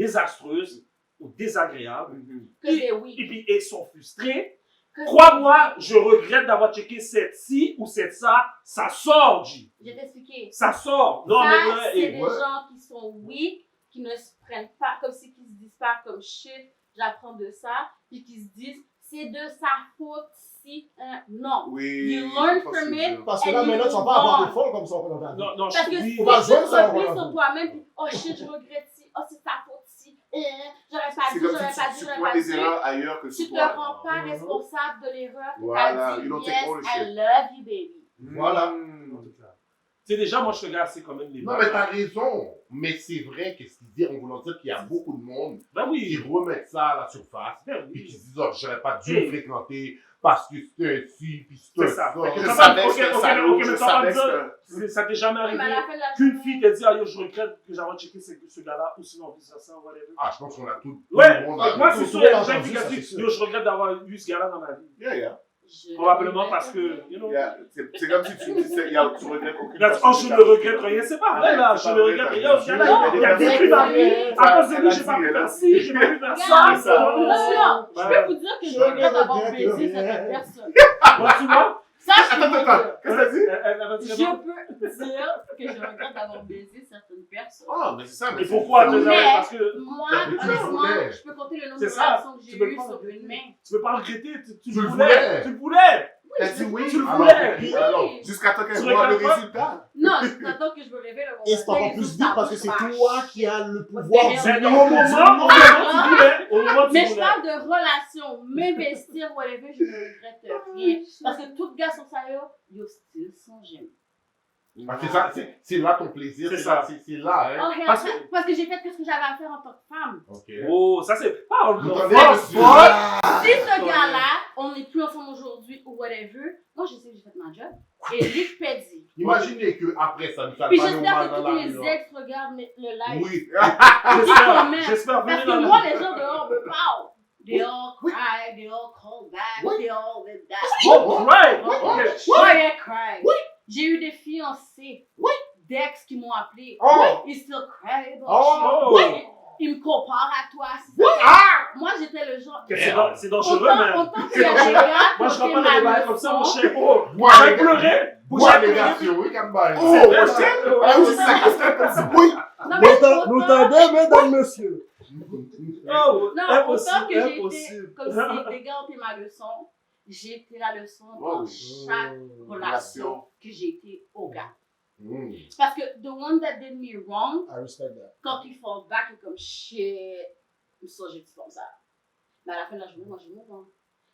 désastreuse ou désagréable, Que c'est oui. et puis ils sont frustrés, Que crois-moi, je regrette d'avoir checké cette ci ou cette ça sort, G. Je vais t'expliquer. Ça sort. Non, Ça, mais là, c'est et- des gens qui sont weak, qui ne se prennent pas comme si qui se disent pas comme shit, j'apprends de ça, puis qui se disent c'est de sa faute si non. Oui. You learn je pense from que it. je- Parce que And là, you maintenant, tu vas move pas avoir on. de fonds comme ça dans ta vie. Non, non, Parce que oui. si Faut pas tu jouer te ça, replies on va sur toi-même, puis oh shit, je regrette si, oh c'est ta faute si, j'aurais pas C'est dit, comme j'aurais pas si dit, tu j'aurais pointes pas les dit. erreurs ailleurs que Tu sur te toi. rends pas responsable de l'erreur. Voilà, Tu you don't as dit, take yes, ownership. I love you, baby. Voilà. Tu sais, déjà, moi, je te assez quand même les Non, balles. mais t'as raison. Mais c'est vrai qu'est-ce qu'il dit en voulant dire qu'il y a beaucoup de monde Ben qui oui. remettent ça à la surface. Ben Puis qui oui. se disent, oh, j'aurais pas dû Hey. le fréquenter parce que c'était ci, puis C'est c'était ça. ça. Fait que Je ça savais va- que c'était ok, salaud, ok, je mais ça va savais me dire- que Ça t'est jamais Oui, mais à arrivé la fin de la qu'une journée- fille te dit, ah yo, je regrette que j'avais checké ce gars-là, ou sinon, vice versa, whatever. Ah, je pense qu'on a tout Ouais, le monde a moi, vu. c'est tout sûr, le il y a monde des a gens entendu qui ça, disent, c'est sûr. yo, je regrette d'avoir eu ce gars-là dans ma vie. Yeah, yeah. Je Probablement ne parce que, regrette you know. Yeah. C'est comme si tu disais, tu regrettes aucune Là, façon oh, je de ne ta- regrette rien, c'est pas vrai, là, C'est je pas ne vrai, regrette t'as rien. raison. Ce gars-là, il a détruit ma vie. rien. À cause de Elle lui, a j'ai dit, pas pu elle a faire dit. ci, j'ai pas pu faire ça. Regarde, ça. non, non, je Ouais. peux vous dire que je Je regrette d'avoir regrette baisé rien. certaines personnes. Bon, tu vois, Ça, je peux Attends, vous attends. dire. Qu'est-ce que t'as dit? elle va dire, Je peux dire que je regrette d'avoir baisé certaines personnes. Oh, mais c'est ça. mais et c'est- pourquoi? c'est- Mais- Parce que Moi, Mais tu honnêtement, voulais. je peux compter le nombre c'est de ça, relations que tu j'ai veux eues pas sur regretter. une main. Tu veux pas regretter, tu le le voulais. voulais. Tu le voulais. T'as dit oui. Tu le Alors, voulais. puis, alors, Oui. Jusqu'à temps qu'elle Tu voit le regardes pas? résultat. Non, j'attends que je me réveille le Et c'est encore matin, plus tout vite ça parce que bouge c'est pas. toi qui as le pouvoir Mais du au moment. moment tu voulais, au moment tu Mais je voulais. parle de relations, m'investir, whatever, je ne regrette rien. Parce que tout gars sur ça, yo, still son j'aime. ah, c'est ça, c'est là ton plaisir. C'est C'est ça. là, c'est là, hein. Oh, hell, parce que j'ai fait ce que j'avais à faire en tant que femme. Ok. Oh, ça c'est pas encore. Attendez, Oh, monsieur. fuck. Si ce gars-là, on n'est plus ensemble aujourd'hui ou whatever, moi je sais que j'ai fait ma job. Et lui, je peux dire. Imaginez qu'après ça, nous Puis allons j'espère mal que dans tous la mes rue, là. ex regardent le live. Oui. J'espère Parce venir que dans moi, la... les gens dehors me parlent. They all cry, they all call back, Oui. they all did that. Oh, right. Oh, Ok. I cry. J'ai eu des fiancés. D'ex qui m'ont appelé. Oh. Ils still cry about Oh. shit. Oui. Ils me comparent à toi. Moi, j'étais le genre. C'est dangereux, Autant, man. autant qu'il y a des gars Moi, qui je ont comprends fait des ma bails comme ça, mon leçon. cher. Oh, Bois, j'ai les gars. pleuré. Bois, J'ai les pleuré. gars, oui, comme bail. Oh, C'est moi, vrai, je ça. Ah oui, c'est ça que c'était comme ça. Oui. Non, mais Nous autant- t'aidons, mesdames, messieurs. Oh, Non, impossible, autant que j'ai été, impossible. comme si des gars ont été ma leçon, j'ai été la leçon dans Oh, chaque relation que j'ai été au gars. Mm. Parce que the one that did me wrong, I respect that. quand il fall back, il est comme shit, ça j'ai dit comme ça. Mais à la fin de la journée, moi je move on.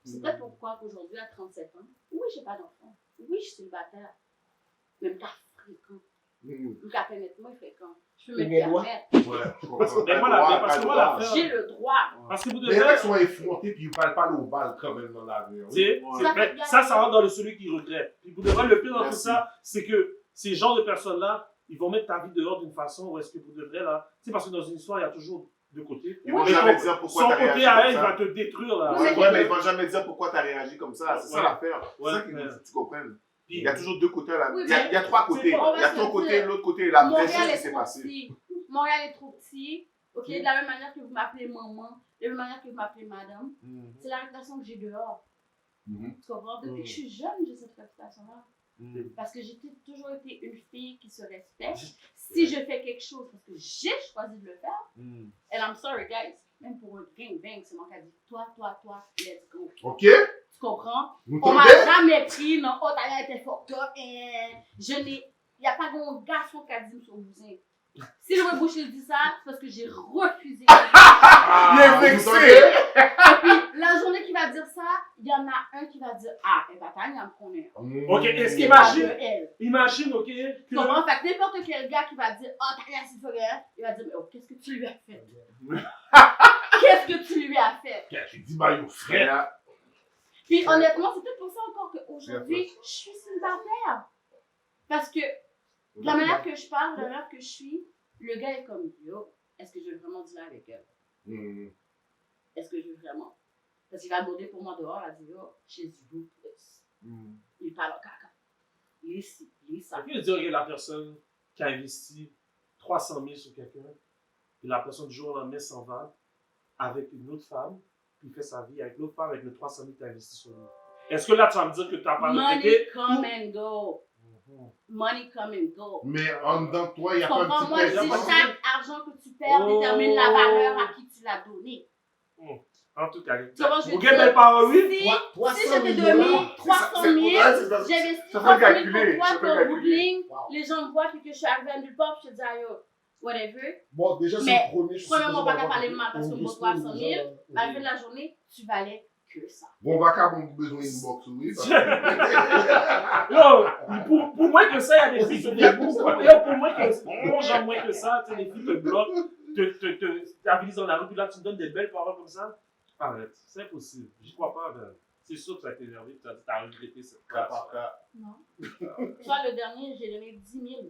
C'est peut-être pourquoi qu'aujourd'hui, à 37 ans, oui, j'ai pas d'enfant. Oui, je suis célibataire. Même qu'à fréquent. Même qu'à permettre, moi, fréquent. Je peux me Mais moi- permettre. Ouais, je comprends. Mais moi, parce que moi, l'affaire. J'ai le droit. Parce que vous Les devez. mecs sont effrontés puis ils parlent pas au bal quand même dans l'avenir. Tu sais, Ça mais fait ça rentre dans le celui qui regrette. Puis vous devrez, le pire dans tout Merci. ça, c'est que ces genres de personnes-là, ils vont mettre ta vie dehors d'une façon où est-ce que vous devrez là. Tu sais, parce que dans une histoire, il y a toujours deux côtés. Ils vont Mais jamais ton- dire pourquoi son t'as côté réagi à comme elle ça. va te détruire là. Ouais, Ouais, mais ils vont jamais dire pourquoi t'as réagi comme ça. C'est ça Ouais. l'affaire. C'est Ouais, ça qu'il ouais. faut que tu comprennes. Puis- Il y a toujours deux côtés. Oui, Il y a trois côtés. pas- on Il va y a se ton le côté, dire. l'autre côté, la vraie chose Montréal qui est s'est trop passée. petit. Montréal est trop petit. Ok, de la même manière que vous m'appelez maman, de la même manière que vous m'appelez madame, c'est la réputation que j'ai dehors. Mhm. Tu comprends? Depuis que je suis jeune, j'ai cette réputation-là. Parce que j'ai toujours été une fille qui se respecte. Si je fais quelque chose parce que j'ai choisi de le faire, and I'm sorry guys, même pour un gangbang, c'est moi qui a dit toi, let's go. Ok? Tu comprends? Vous On m'a entendez? jamais pris, non, oh, t'as été fucked up, il n'y a pas de garçon qui a dit sur vous. Si le rebouché dit ça, c'est parce que j'ai refusé. Il est vexé. Et puis, la journée qu'il va dire ça, il y en a un qui va dire ah, elle va pas me connaître. Ok, est-ce C'est qu'il pas imagine, de elle. imagine, ok, Tu que. comprends? Fait que n'importe quel gars qui va dire oh, t'as assez fucked up, il va dire mais oh, qu'est-ce que tu lui as fait? Qu'est-ce que tu lui as fait? J'ai dit maillot frère. Puis honnêtement, c'est peut-être pour ça encore qu'aujourd'hui, je suis célibataire. Parce que de la manière que je parle, de la manière que je suis, le gars est comme yo, est-ce que je veux vraiment dealer avec elle? Est-ce que je veux vraiment? Parce qu'il va demander pour moi dehors, il va dire yo, she's ruthless. Il parle en caca. Il est ci, il est ça. Ça veut dire que la personne qui a investi 300 000 sur quelqu'un, et la personne du jour au lendemain s'en va avec une autre femme, puis il fait sa vie avec l'autre femme avec le 300 000 que tu as investi sur lui. Est-ce que là, tu vas me dire que tu n'as pas Money regretté? come and go. Money come and go. Mais en dedans de toi, il y a pas un Comprends, petit moi, peu. si chaque argent que tu perds Oh. détermine la valeur à qui tu l'as donné. En tout cas, Tu vois, je veux vous dire, belle parole, oui? Si, 300 si je t'ai 000 donné dollars. 300 000, j'investis Ça 300 fait 000 calculer, pour ça toi, fait pour calculer. bling, Wow. les gens me voient, puis que je suis arrivée à nulle part, puis je te dis, ah yo, whatever. Bon, déjà, c'est Mais, le premier. je premièrement, suppose, pas on va qu'à parler de voir moi, parce que au moi, resto, 300 000, déjà, à la fin de la journée, tu valais que ça. Bon, on va quand même besoin d'une box, oui. parce que- Yo, pour moins que ça, il y a des filles qui te débouchent. Pour moins que moi, j'aime moins que ça, tu sais, les filles te bloquent, t'avilisent dans la rue, puis là, tu me donnes des belles paroles comme ça. Arrête, c'est impossible. J'y crois pas, man. C'est sûr que tu vas t'énerver, tu as regretté cette Cas phrase. par cas. Non. Toi, le dernier, j'ai donné 10 000.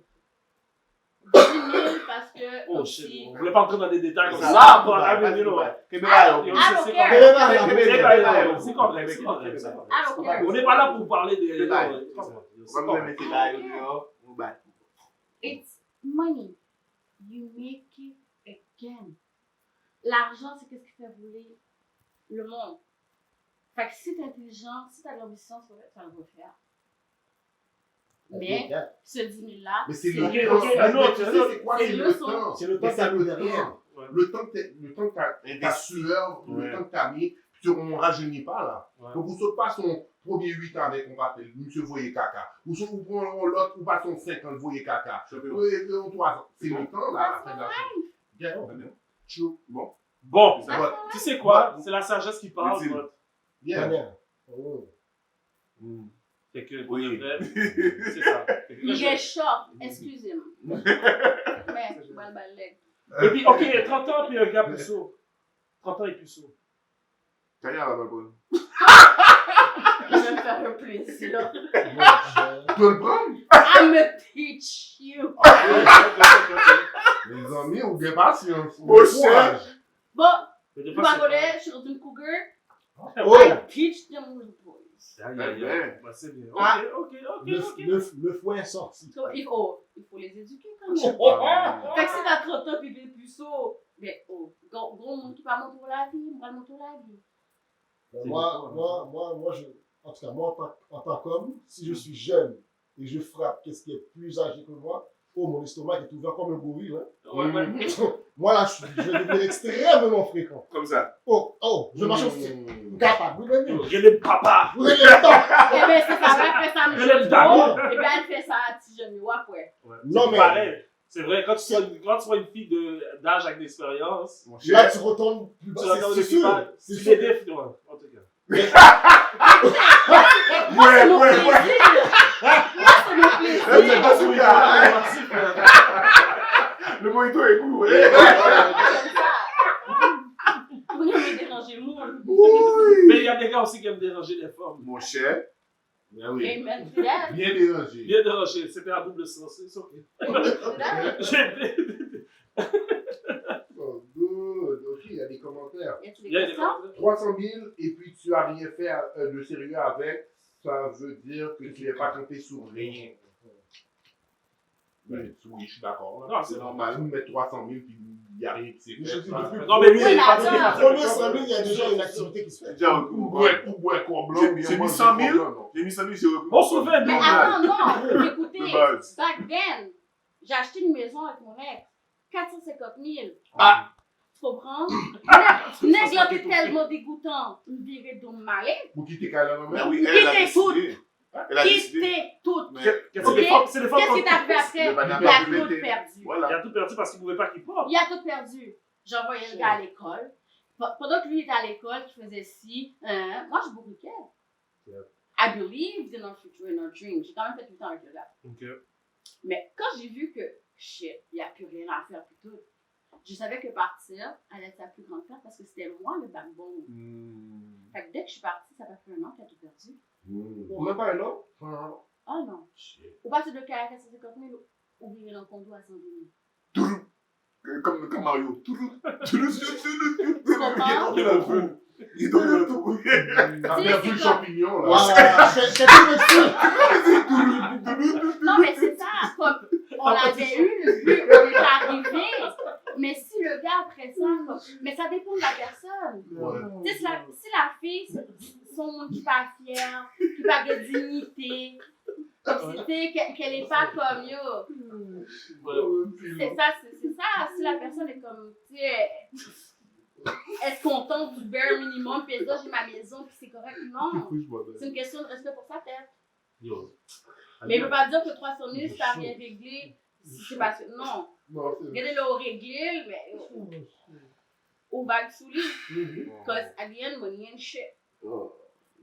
10 000 parce que. Oh aussi- shit, on voulait pas entrer dans des détails comme Ça, ça. Bon, pas ah, mais non. Kébéla, Yo, yo. Ah, c'est ok. correct. C'est correct, c'est correct. Ah, ok. On n'est pas là pour parler des. Détails. C'est On va correct. me mettre là, yo. On va. It's money. You make it again. L'argent, c'est qu'est-ce qui fait rouler le monde. Fait que si t'es intelligent, si t'as de l'ambition, tu vas le refaire. Mais ce 10 000-là, Mais c'est c'est le Ok, temps. ok, Mais un autre, tu sais, un autre. c'est quoi? C'est C'est le le son. temps. C'est le temps Mais que t'as mis le derrière. temps. Le temps que ta sueur, le temps que t'as mis, puis on ne rajeunit pas là. Ouais. Donc, vous sautez pas son premier 8 ans avec, on va appeler, monsieur voyez caca. Ou soit vous prenez l'autre, ou pas son 5 ans, voyez caca. Oui, 3 ans. C'est le temps là, à la fin de la journée. Bien, chou. Bon. Bon, Ça va. tu sais quoi? C'est la sagesse qui parle. Utile. pote. Bien. Daniel. Oh. Fait que, Oui. c'est ça. Fait que là, il je- est short, excusez-moi. Mais, well, balai. Et puis, ok, 30 ans, puis un gars plus sourd. 30 ans et plus sourd. T'as rien à la bonne. Je vais me faire un plaisir. Tu peux le prendre? I'm a teach you. Les amis, ou bien patience. Oh, cher. Bon, Mais des vous fois, m'en c'est- connaissez, je suis dans une cougar. Oh. I teach them with boys. Aïe, aïe, aïe. Bah, c'est bien. Ah. Ok. Le foie est sorti. So, il faut les éduquer quand même. Ah. Fait que si t'as 30 ans et que t'es puceau, mais oh, gros monde qui parle pour la vie, on va le pour la vie. Moi, en tout cas, moi, en tant qu'homme, si je suis jeune et je frappe qu'est-ce qui est plus âgé que moi, oh, mon estomac est ouvert comme un gorille. Hein. Ouais. Moi, là, je vais devenir extrêmement fréquent. Comme ça. Oh, je marche au ciel. Capable, vous voyez. Relève papa. Vous avez le temps. Eh bien, c'est ça, après ça, me Je l'aime jeune pas. et bien elle fait ça à petit jeune, ouais. Non, mais Pareil. C'est vrai, quand tu sois une fille d'âge avec d'expérience, Mon là, cher. tu retournes plus bas. tu regardes C'est le sûr. feedback, C'est tu sûr. les défis, ouais, en tout cas. Moi, c'est mon plaisir. Moi, c'est mon plaisir. C'est pas ce cas. C'est Le mojito est cool. J'aime ça. Vous me dérangez, moi. Mais il y a des gars aussi qui aiment déranger les femmes. Mon cher. Ben oui. Amen to that. Bien dérangé. Bien déranger, c'était à double sens, c'est ok. Amen to that. Oh, good. Ok, il y a des commentaires. Y a-t-il Il des y a des questions? commentaires. 300 000 et puis tu as rien fait de sérieux avec, ça veut dire que tu n'es pas compté sur rien. Ben, oui, je suis d'accord. Non, c'est C'est normal. normal. Tu me mets 300 000 puis il n'y a rien qui s'est Mais fait. je dis, ça. depuis- Non, mais lui, il Oui, est mais pas attends. il est pas- Premier 100 000, il y a déjà une activité qui se fait. Déjà, Ou boire quoi blanc, bien J'ai mis manger 100 000. quoi blanc, non. J'ai mis 100 000, j'ai recours. On se souvient, Mais normal. attends, non. Écoutez, De base. back then, j'ai acheté une maison avec mon ex. 450 000. Ah. Tu comprends? Nègre là, t'es tellement dégoûtant. Une virée de malin. Pour quitter Kala, Mais non? oui, Qui elle a t'écoute? décidé. Elle a décidé. Quittez tout. Mais C'est Ok. des femmes, c'est des femmes Qu'est-ce qui est comme- arrivé après? Le Il banana a bleu tout était- perdu. Il Voilà. a tout perdu parce qu'il ne pouvait pas qu'il porte. Il a tout perdu. J'envoyais le gars à l'école. Pendant que lui était à l'école, qui faisait ci, moi je bourriquais. Yeah. I believed in our future and our dreams. J'ai quand même fait 8 ans avec le gars. Ok. Mais quand j'ai vu que, shit, il n'y a plus rien à faire plus tout, je savais que partir allait être la plus grande perte parce que c'était moi le backbone. Fait que dès que je suis partie, ça fait un an qu'il a tout perdu. Même pas un an? Ah non. Shit. Au passé de carrière à 150 000, ou vivre dans le condo à 110 000. Comme Mario. Il comprends? est tombé dans le feu. Il est tombé dans le trou. T'as Si, perdu le c'est champignon, là. Voilà, c'est tout petit. Non, mais c'est ça. Comme, on l'avait eu, le but, on est arrivé. Mais si le gars, après ça, comme, mais ça dépend de la personne. Ouais. Tu sais, si la fille, son monde qui pas fière, qui pas de dignité, comme si, tu sais, qu'elle est pas comme yo. C'est ça, c'est ça. Si la personne est comme, tu sais, elle se contente du bare minimum, puis elle dit, j'ai ma maison, puis c'est correct. Non. C'est une question de respect pour sa tête. Yo. Mais il ne veut pas dire que 300 000, si t'as rien réglé, c'est parce que. Non. Non, c'est Regardez-le au réglé, mais. Au bac sous lit. Because at the end, money ain't shit.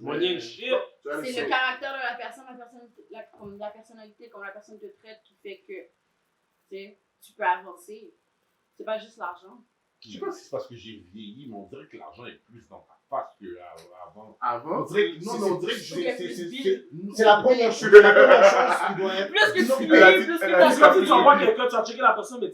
Moyen shit. C'est le caractère de la personne, comme la personnalité, comme la personne te traite qui fait que tu sais, tu peux avancer. C'est pas juste l'argent. Je sais pas si c'est parce que j'ai vieilli, mais on dirait que l'argent est plus dans ta face qu'avant. Avant, On dirait que, non, mais on dirait que C'est la première chose qui doit être. Plus que Non, tu elle a vis, dit- plus que elle a Parce dit- t'as. que tu envoies quelqu'un, tu vas checker la personne, mais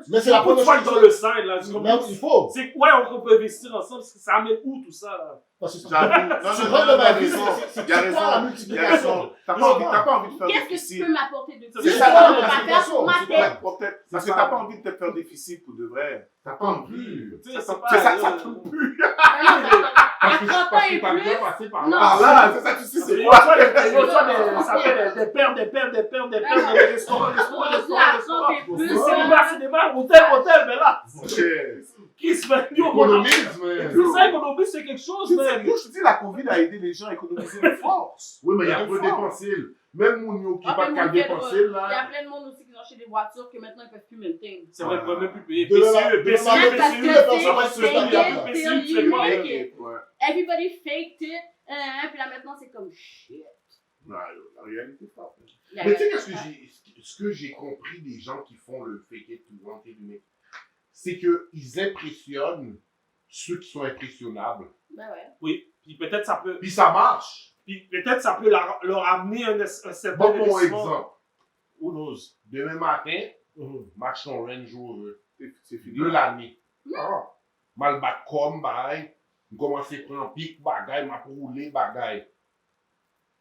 Mais c'est la faut que première tu sois chose. dans le sein, là. Tu Mais comprends? il faut. C'est ouais, on peut investir ensemble, parce que ça amène où tout ça, là? Parce que j'avoue. Non, tu non, rentres non, dans ma non, vie, il a raison. c'est Il a tu prends la raison. Il a multiplication. raison. T'as pas envie de faire Qu'est-ce que tu difficile. peux m'apporter de plus? C'est C'est ça, ça, la on va faire multiplication, pour ma c'est tête. Parce que t'as pas envie de te faire difficile pour de vrai. T'as pas envie. Tu sais, Ça c'est pas. ça te pue. À 30 ans et t'as plus. déjà passé par Non. Ah là, c'est ça, tu sais, Il c'est y quoi? a ça fait des paires dans les restaurants, Plus. cinéma, hôtel, mais là, qui se fait yo, Économisme. c'est ça, économie, c'est quelque chose, Moi, man. je te dis, la COVID a aidé les gens à économiser de force. Oui, mais il y a peu dépenser. Même mon qui Ah, pas mais qu'à mon dépenser, Il y a là. plein de monde aussi qui ont acheté des voitures que maintenant ils peuvent plus maintain. C'est vrai, qu'on ne peut même plus payer. De la- PCU, de la- PCU, Parce que PCU, ça va c'est se faire, il y a plus de fake PCU, it tu fais till quoi? you Avec? make it. Ouais. Everybody faked it. Puis là maintenant c'est comme shit. Non, la réalité est forte. Il y a- Mais tu sais, ce que j'ai compris des gens qui font le fake it to want it, c'est qu'ils impressionnent ceux qui sont impressionnables. Ben ouais. Oui, puis peut-être ça peut, Puis ça marche. leur amener un certain Bon, mon investissement. exemple. Who knows? Demain matin, match ton Range Rover. C'est fini. De l'année. Ah. Mal bat comme bagaille. Je commence à prendre pic bagaille, m'a roulé bagaille.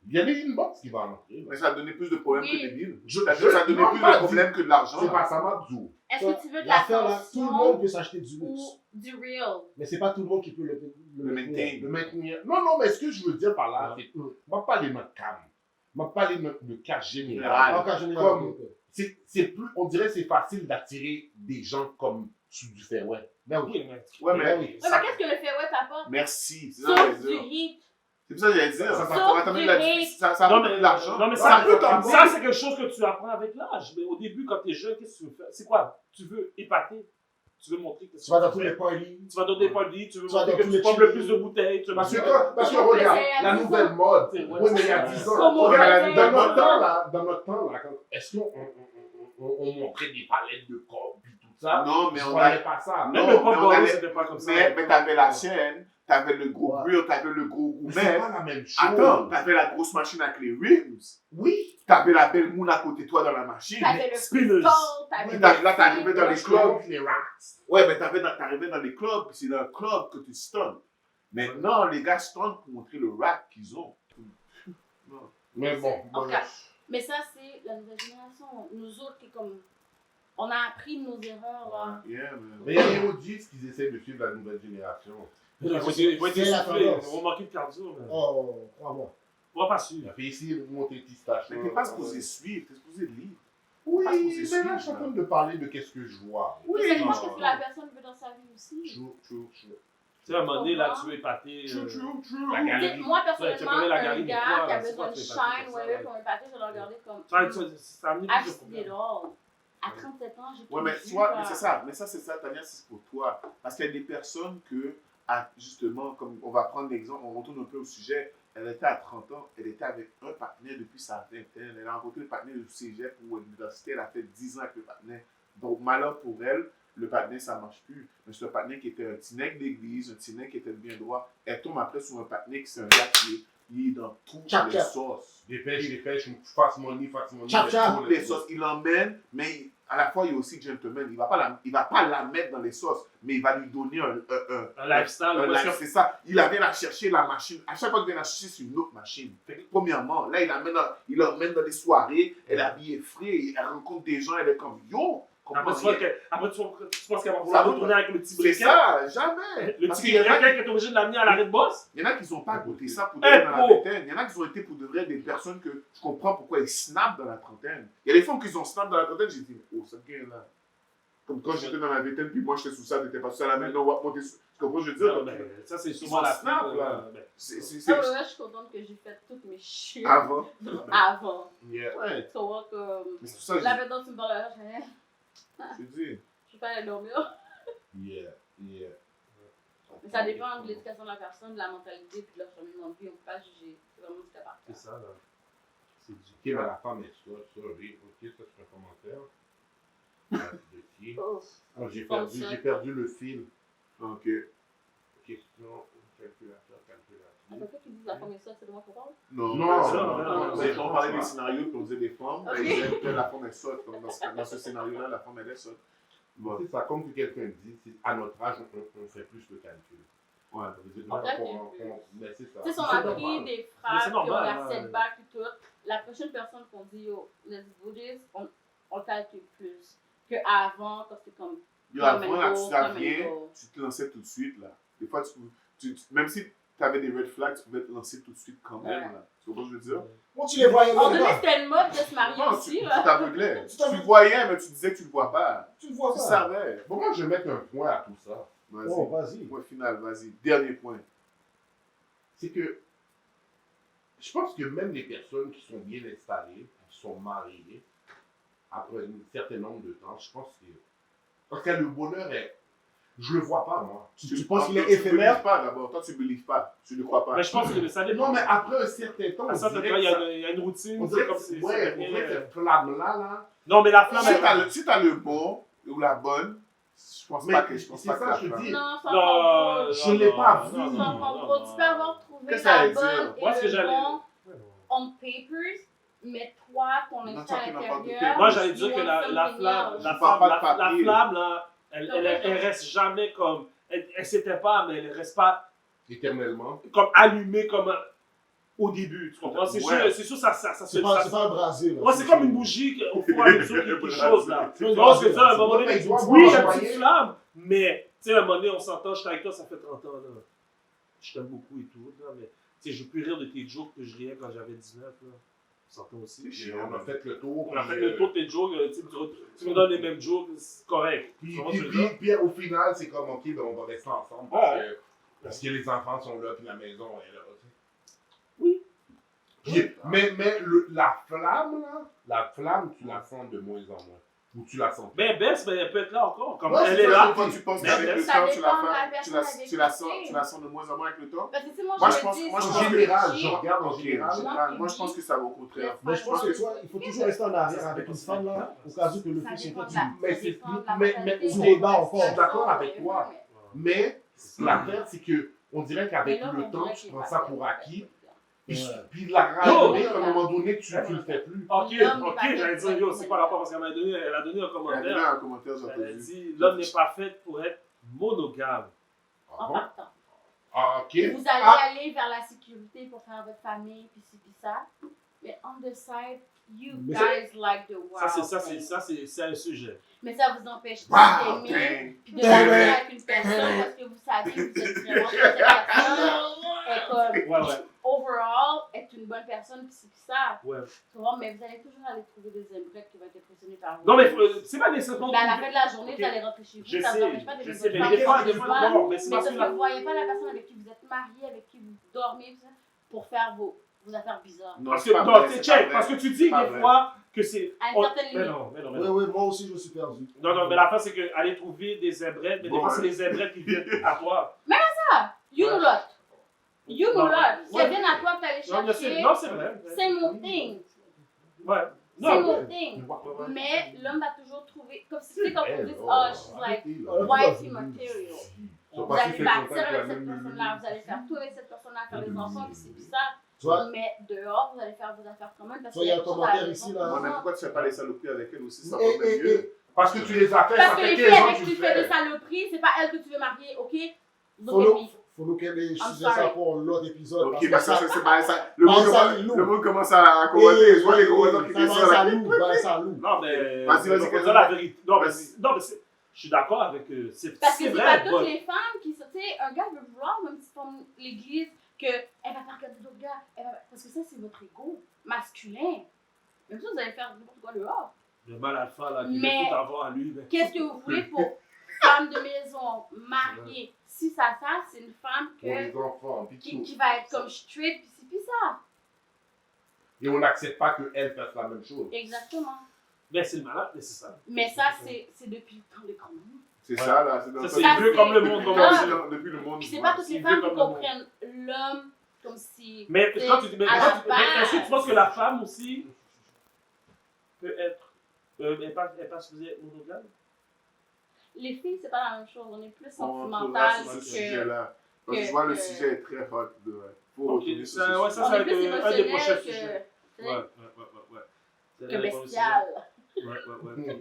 Il y a une box qui va rentrer. Mais ça a donné plus de problèmes Oui. que des billes. Je- Ça a donné non, plus pas de problèmes que de l'argent. C'est pas ça, m'a dit. Est-ce que tu veux de L'affaire là, tout le monde l'attention peut s'acheter du luxe. ou du real? Mais c'est pas tout le monde qui peut Le maintain. De maintenir. Non, mais ce que je veux dire par là, c'est que je ne vais pas les mettre calme. Je ne vais pas les mettre de cas général. En cas général, Comme- ok. C'est plus, on dirait que c'est facile d'attirer des gens comme sous du fairway. Ben oui. Oui, mais. Ouais, Ben mais. oui. Ouais, ça- mais qu'est-ce que le fairway t'apporte? Merci. C'est ça que Sauf j'allais du dire. hit. C'est ça que j'allais dire. Sauf Ça du va t'amener de la hate. difficulté. Ça va amener de l'argent. Non, mais Ça ça, peut t'emmener. ça c'est quelque chose que tu apprends avec l'âge. Mais au début, quand tu es jeune, qu'est-ce que tu veux faire? C'est quoi? Tu veux épater. Tu veux montrer que Tu vas dans tous les parties. Tu vas dans des parties, tu veux Tu vas montrer dans que tous tu les pommes le chili. plus de bouteilles. Tu veux Parce que, montrer parce que Comment regarde, c'est à la 10 nouvelle ans? mode. Ouais, Oui, mais il y a c'est 10 ça. ans. Comment Regarde, c'est? dans notre temps, là, est-ce qu'on montrait des palettes de corps et tout ça? Non, mais Je on voyais a. pas ça. Même Non, le mais pop on ball, allait- c'était pas comme ça. Mais t'avais la chaîne, t'avais le gros Ouais. grill, t'avais le gros Mais c'est gourmet. pas la même chose. Attends, t'avais la grosse machine avec les rims. Oui. T'avais la belle moune à côté de toi dans la machine. T'avais le Spinners. pistol, t'avais Là, t'arrivais dans les Je clubs. compte les racks. Ouais, mais t'arrivais dans les clubs, puis c'est dans le club que tu stuns. Maintenant, les gars stunnent pour montrer le rack qu'ils ont. Non. Mais bon, En bon, tout cas, mais ça, c'est la nouvelle génération. Nous autres, qui comme. On a appris de nos erreurs, là. Yeah, Mais il y a les OGs qui essaient de suivre la nouvelle génération. Ils vont être C'est la essoufflés, tendance. ils vont manquer de cardio. Mais... Oh, crois-moi. On va pas Il suivre. a fait essayer de monter pistache. Mais t'es pas supposé suivre, t'es supposé lire. Oui, pas supposé mais là, je suis suivre, en train de parler de qu'est-ce que je vois. Oui, c'est moi non, qu'est-ce que la personne veut dans sa vie aussi. True. Tu sais, à un moment donné, là, tu veux épater. True. La Tu sais, galerie. moi, Tu connais personnellement, la un galerie des gars fleurs, qui a là, c'est besoin quoi de tu fais shine, partie de ça, whatever, là? pour m'épater, je vais le regarder comme. Ça a amené I've plus de seen it problèmes. all. À 37 ans, j'ai Ouais, mais tout tu vois, vu, mais c'est ça. Mais ça, c'est ça, Tania, c'est pour toi. Parce qu'il y a des personnes que, justement, comme on va prendre l'exemple, on retourne un peu au sujet. Elle était à 30 ans, elle était avec un partenaire depuis sa vingtaine. Elle a rencontré le partenaire du cégep ou à l'université, elle a fait 10 ans avec le partenaire. Donc, malheur pour elle, le partenaire, ça ne marche plus. Mais c'est un partenaire qui était un petit nègre d'église, un petit nègre qui était bien droit. Elle tombe après sur un partenaire qui c'est un gars qui est dans toutes Chap, les chap. sauces. Dépêche, fasse money. Chap, chap. Toutes les sauces. Il l'emmène, mais à la fois, il est aussi gentleman. Il va pas la mettre dans les sauces, mais il va lui donner Un lifestyle. un parce live, que- c'est ça. Il vient la chercher, la machine. À chaque fois qu'il vient la chercher, c'est une autre machine. Fait que, premièrement, là, il l'emmène dans des soirées, elle est habillée frais, elle rencontre des gens, elle est comme yo. Après, comprends rien. tu penses qu'elle va Ça vouloir va. retourner avec le petit C'est briquet. ça, jamais. Le Parce petit qu'il y en a briquet qui est obligé de l'amener à l'arrêt de boss. Il y en a qui n'ont pas goûté ça pour de vrai dans la pro. vingtaine. Il y en a qui ont été pour de vrai des personnes que je comprends pourquoi ils snappent dans la trentaine. Il y a des femmes qui ont snap dans la trentaine, j'ai dit, oh, ça me là. Comme quand j'étais dans la vingtaine, puis moi j'étais sous ça, t'étais pas sous ça la même, non, monter sous. Tu comprends, je veux dire? Non, donc, mais ça, c'est Ils souvent sont la snap, fille, là. ben, c'est Ah ouais, je suis contente que j'ai fait toutes mes shit avant. avant. Yeah. Ouais. Tu vois, comme. Mais c'est pour ça que Là, maintenant, tu me parles, je dis. je vais pas aller dormir. Yeah. Mais ça dépend de l'éducation de la personne, de la mentalité, puis de leur cheminement de vie. On peut pas juger. C'est vraiment du cas par c'est cas. ça, là. C'est du Ok, mais la femme est sorry. Ok, ça c'est un commentaire. De qui? Oh. Ah, j'ai perdu le fil. Ok. Question, calculateur. À chaque fois qu'ils disent la femme est ça, c'est de moi qu'on parle. Non, non, on parlait des scénarios, puis on disait des femmes. Ok. Ils disaient que la femme est sotte. Comme dans ce scénario-là, la femme elle est sotte. Bon. C'est ça, comme que quelqu'un dit, à notre âge, on fait plus le calcul. Ouais. Ça veut dire On calcule mais c'est ça. Tu sais, si on C'est a normal. pris des Mais phrases, c'est puis on normal, a hein. setback et tout, la prochaine personne qu'on dit, yo, let's do this, on le calcule plus qu'avant, quand c'est comme. Yo, avant, là, Come and tu la go, viens, come and go. tu te lançais tout de suite, là. Des fois, même si tu avais des red flags, tu pouvais te lancer tout de suite quand même, Ouais. là. Tu comprends ce que je veux dire? Bon, tu les voyais On même donnait, pas. c'était le mode de se marier Non, aussi, tu là. t'aveuglais. Tu Tu le voyais, mais tu disais que tu le vois pas. Tu le vois Tu pas. savais. Bon, moi, je vais mettre un point à tout ça. Vas-y. Oh, vas-y. Point final, vas-y. Dernier point. C'est que je pense que même les personnes qui sont bien installées, qui sont mariées, après un certain nombre de temps, je pense que. Parce que le bonheur est. Je le vois pas, moi. Tu penses qu'il est Tu éphémère? belives pas d'abord. Toi, tu ne belives pas. Tu ne crois pas. Mais je pense que ça dépend. Non, mais après un certain temps, À on ça, dirait il que y, ça- il y a une routine. on c'est dirait comme que c'est- ouais, ça on devient, dirait que cette flamme-là, Non, mais la flamme, Si t'as le bon ou la bonne, je pense Mais pas que c'est t'as ça, je flamme. dis. Non, ça Non, prend Je l'ai pas vu. pas. Ça prend pas. Tu peux avoir trouvé Qu'est-ce que ça la veut dire? bonne Moi, ce que et le j'allais- bon on papers, mais toi, ton Non, instinct toi à qui n'as pas de l'intérieur. papers. Moi, j'allais dire you que want la something flamme, else. la Je parle pas de flamme, la papier. flamme, là, elle Non, reste jamais comme. Elle s'éteint pas, mais elle reste pas éternellement. comme allumée comme au début. Tu comprends? C'est Ouais. sûr, ça se C'est pas un brasier. là. Ouais, c'est comme une bougie au fur et à mesure qu'il y a quelque chose là. C'est une Non, c'est brasier, ça, à un là. moment donné, Ouais, mais il doit oui, il y a avoir une petite moyen. flamme, mais tu sais, à un moment donné, on s'entend, je suis avec toi, ça fait 30 ans là. Je t'aime beaucoup et tout, là, mais tu sais, je veux plus rire de tes jokes que je riais quand j'avais 19 là. On s'entend aussi. Et on a fait le tour. On a fait puis, le tour de tes jokes, tu sais, tu me donnes les mêmes jokes, c'est correct. Puis, Tu comprends puis, ce que je veux dire? puis, au final, c'est comme, ok, ben, on va rester ensemble parce que les enfants sont là, puis la maison est là. Tu sais. Oui. Puis, mais la flamme, là, la flamme, tu la sens de moins en moins. Ou tu la sens? Ben, Bess, ben, elle peut être là encore. Comme Ouais, elle c'est est ça, là. Toi, tu penses Mais qu'avec le ça temps, dépend de la personne avec tu la qui sens de moins en moins avec le temps? Parce que, tu sais, moi, Moi, je je me pense- dis, moi, je si pense En on général, est je petit, regarde en Ok, général. moi, je pense que ça va au contraire. Mais je pense que toi, il faut toujours rester en arrière avec une femme là, au cas où que le ça fils dépend était de la- Mais ça c'est- dépend de la mais- mentalité, tu de la rebats encore. situation, D'accord avec whatever, toi. mais- Mais l'affaire, c'est que on dirait mais qu'avec là, le on temps, dirait tu qu'il prends est ça pas pour fait. acquis. Puis, Ouais. puis la ramener, à un moment donné, tu le fais plus. Ok, L'homme ok, n'est pas j'allais fait dire, pour yo, être c'est quoi rapport? Parce qu'elle a donné un Elle a donné commentaire. un commentaire, j'ai Elle a entendu. dit, l'homme n'est pas fait pour être monogame. Ah En bon? partant. Ah, ok. Vous allez Ah. aller vers la sécurité pour faire votre famille, puis ci, puis ça. Mais on the side, you Mais guys like the world. C'est un sujet. Mais ça vous empêche Wow, pas d'aimer, dang. puis de vivre avec une personne parce que vous savez que vous êtes vraiment que cette personne est comme, Ouais, ouais. overall, est une bonne personne, puis ci, puis ça. Ouais. Tu vois, mais vous allez toujours aller trouver des imbrettes qui vont être impressionnés par vous. Non, mais c'est pas nécessairement. Mais à la fin de la journée, Ok. vous allez rentrer chez vous, Je ça sais, vous empêche pas de je vivre sais, votre mais famille, des fois, votre non, joie. mais c'est Mais parce sauf que que la. vous ne voyez pas la personne avec qui vous êtes marié, avec qui vous dormez, tout ça, pour faire vos affaires bizarres. Non, Parce c'est que, pas non, vrai, c'est c'est check, pas parce vrai. que tu dis pas des vrai. fois que c'est. À une on- certaine Mais limite. non, mais non, mais Oui, non. oui, moi aussi je suis perdu. Non, mais la fin, c'est qu'aller trouver des imbrettes, mais des Bon, fois, ouais. c'est les imbrettes qui viennent à toi. You Ouais. lot. You Non, lot. Si ouais. elles viennent à toi, tu allais Non, bien sûr, chercher. non, c'est vrai. C'est mon thing. Ouais. C'est Non, mon thing. ouais, ouais. Mais l'homme va toujours trouver. Comme si, tu sais, quand on dit, oh, oh, she's like wifey material. Vous allez partir avec cette personne-là, vous allez faire tout avec cette personne-là, faire les enfants, puis ci, puis ça. Tu vois, Mais dehors, vous allez faire vos affaires quand même. Parce Tu vois, il y a un quelque chose commentaire à la ici, maison. là. Ouais, mais pourquoi tu fais pas les saloperies avec elle aussi? Ça va Et- même et- mieux. Parce que tu les as fait, Parce ça que fait les 15 filles ans avec que qui tu tu fais des fais. saloperies, c'est pas elle que tu veux marier, ok? Faut Look at me. nous qu'elle I'm sujet ça sorry. pour l'autre épisode. Ok, parce que parce que ça- c'est pas ça. Le Bah, monde ça, commence- lourd. le monde commence à commenter. Je vois les commentaires qui ça va, descendent. ça loue, bah, ça loue. Non, mais. Vas-y, vas-y, on va qu'est-ce dire que- la vérité. Non, mais, Vas-y. non, mais je suis d'accord avec. C'est Parce que c'est vrai, pas toutes bonne. les femmes qui sont. Tu sais, un gars veut vouloir, même si c'est comme l'église, qu'elle va pas regarder d'autres gars. Parce que ça, c'est votre ego masculin. Même ça, vous allez faire n'importe quoi dehors. Le mal alpha, là, qui Mais- veut tout avoir à lui. Ben. Qu'est-ce que vous voulez pour femme de maison, mariée? Si ça, c'est une femme Pour les enfants, puis tout. qui va être comme straight, puis ci, puis ça. Et on n'accepte pas qu'elle fasse la même chose. Exactement. Ben, c'est le malade, mais c'est ça. Mais ça, c'est depuis le temps des grands hommes. C'est ça, là. C'est dans Ça, ça. c'est Ça, vieux c'est comme le monde, comme on grave. dit. là. Depuis le monde. Puis c'est pas toutes c'est les vieux femmes comme qui le monde. comprennent l'homme comme si. Mais C'est quand tu dis. Mais à la quand tu- mais est-ce que tu base. penses que la femme aussi peut être. Elle pas supposée être monogame? Les filles, c'est pas la même chose. On est plus On retrouvera sentimental sur ce que. sujet-là. Parce que que- je vois le que- sujet est très hot. Faut Ok, retourner sur ça- ce ouais, sujet. ça, On va est être plus un des émotionnel prochains que, sujets. tu Ouais, sais, ouais, ouais. C'est que vrai, comme bestial. ça. Ouais, ouais.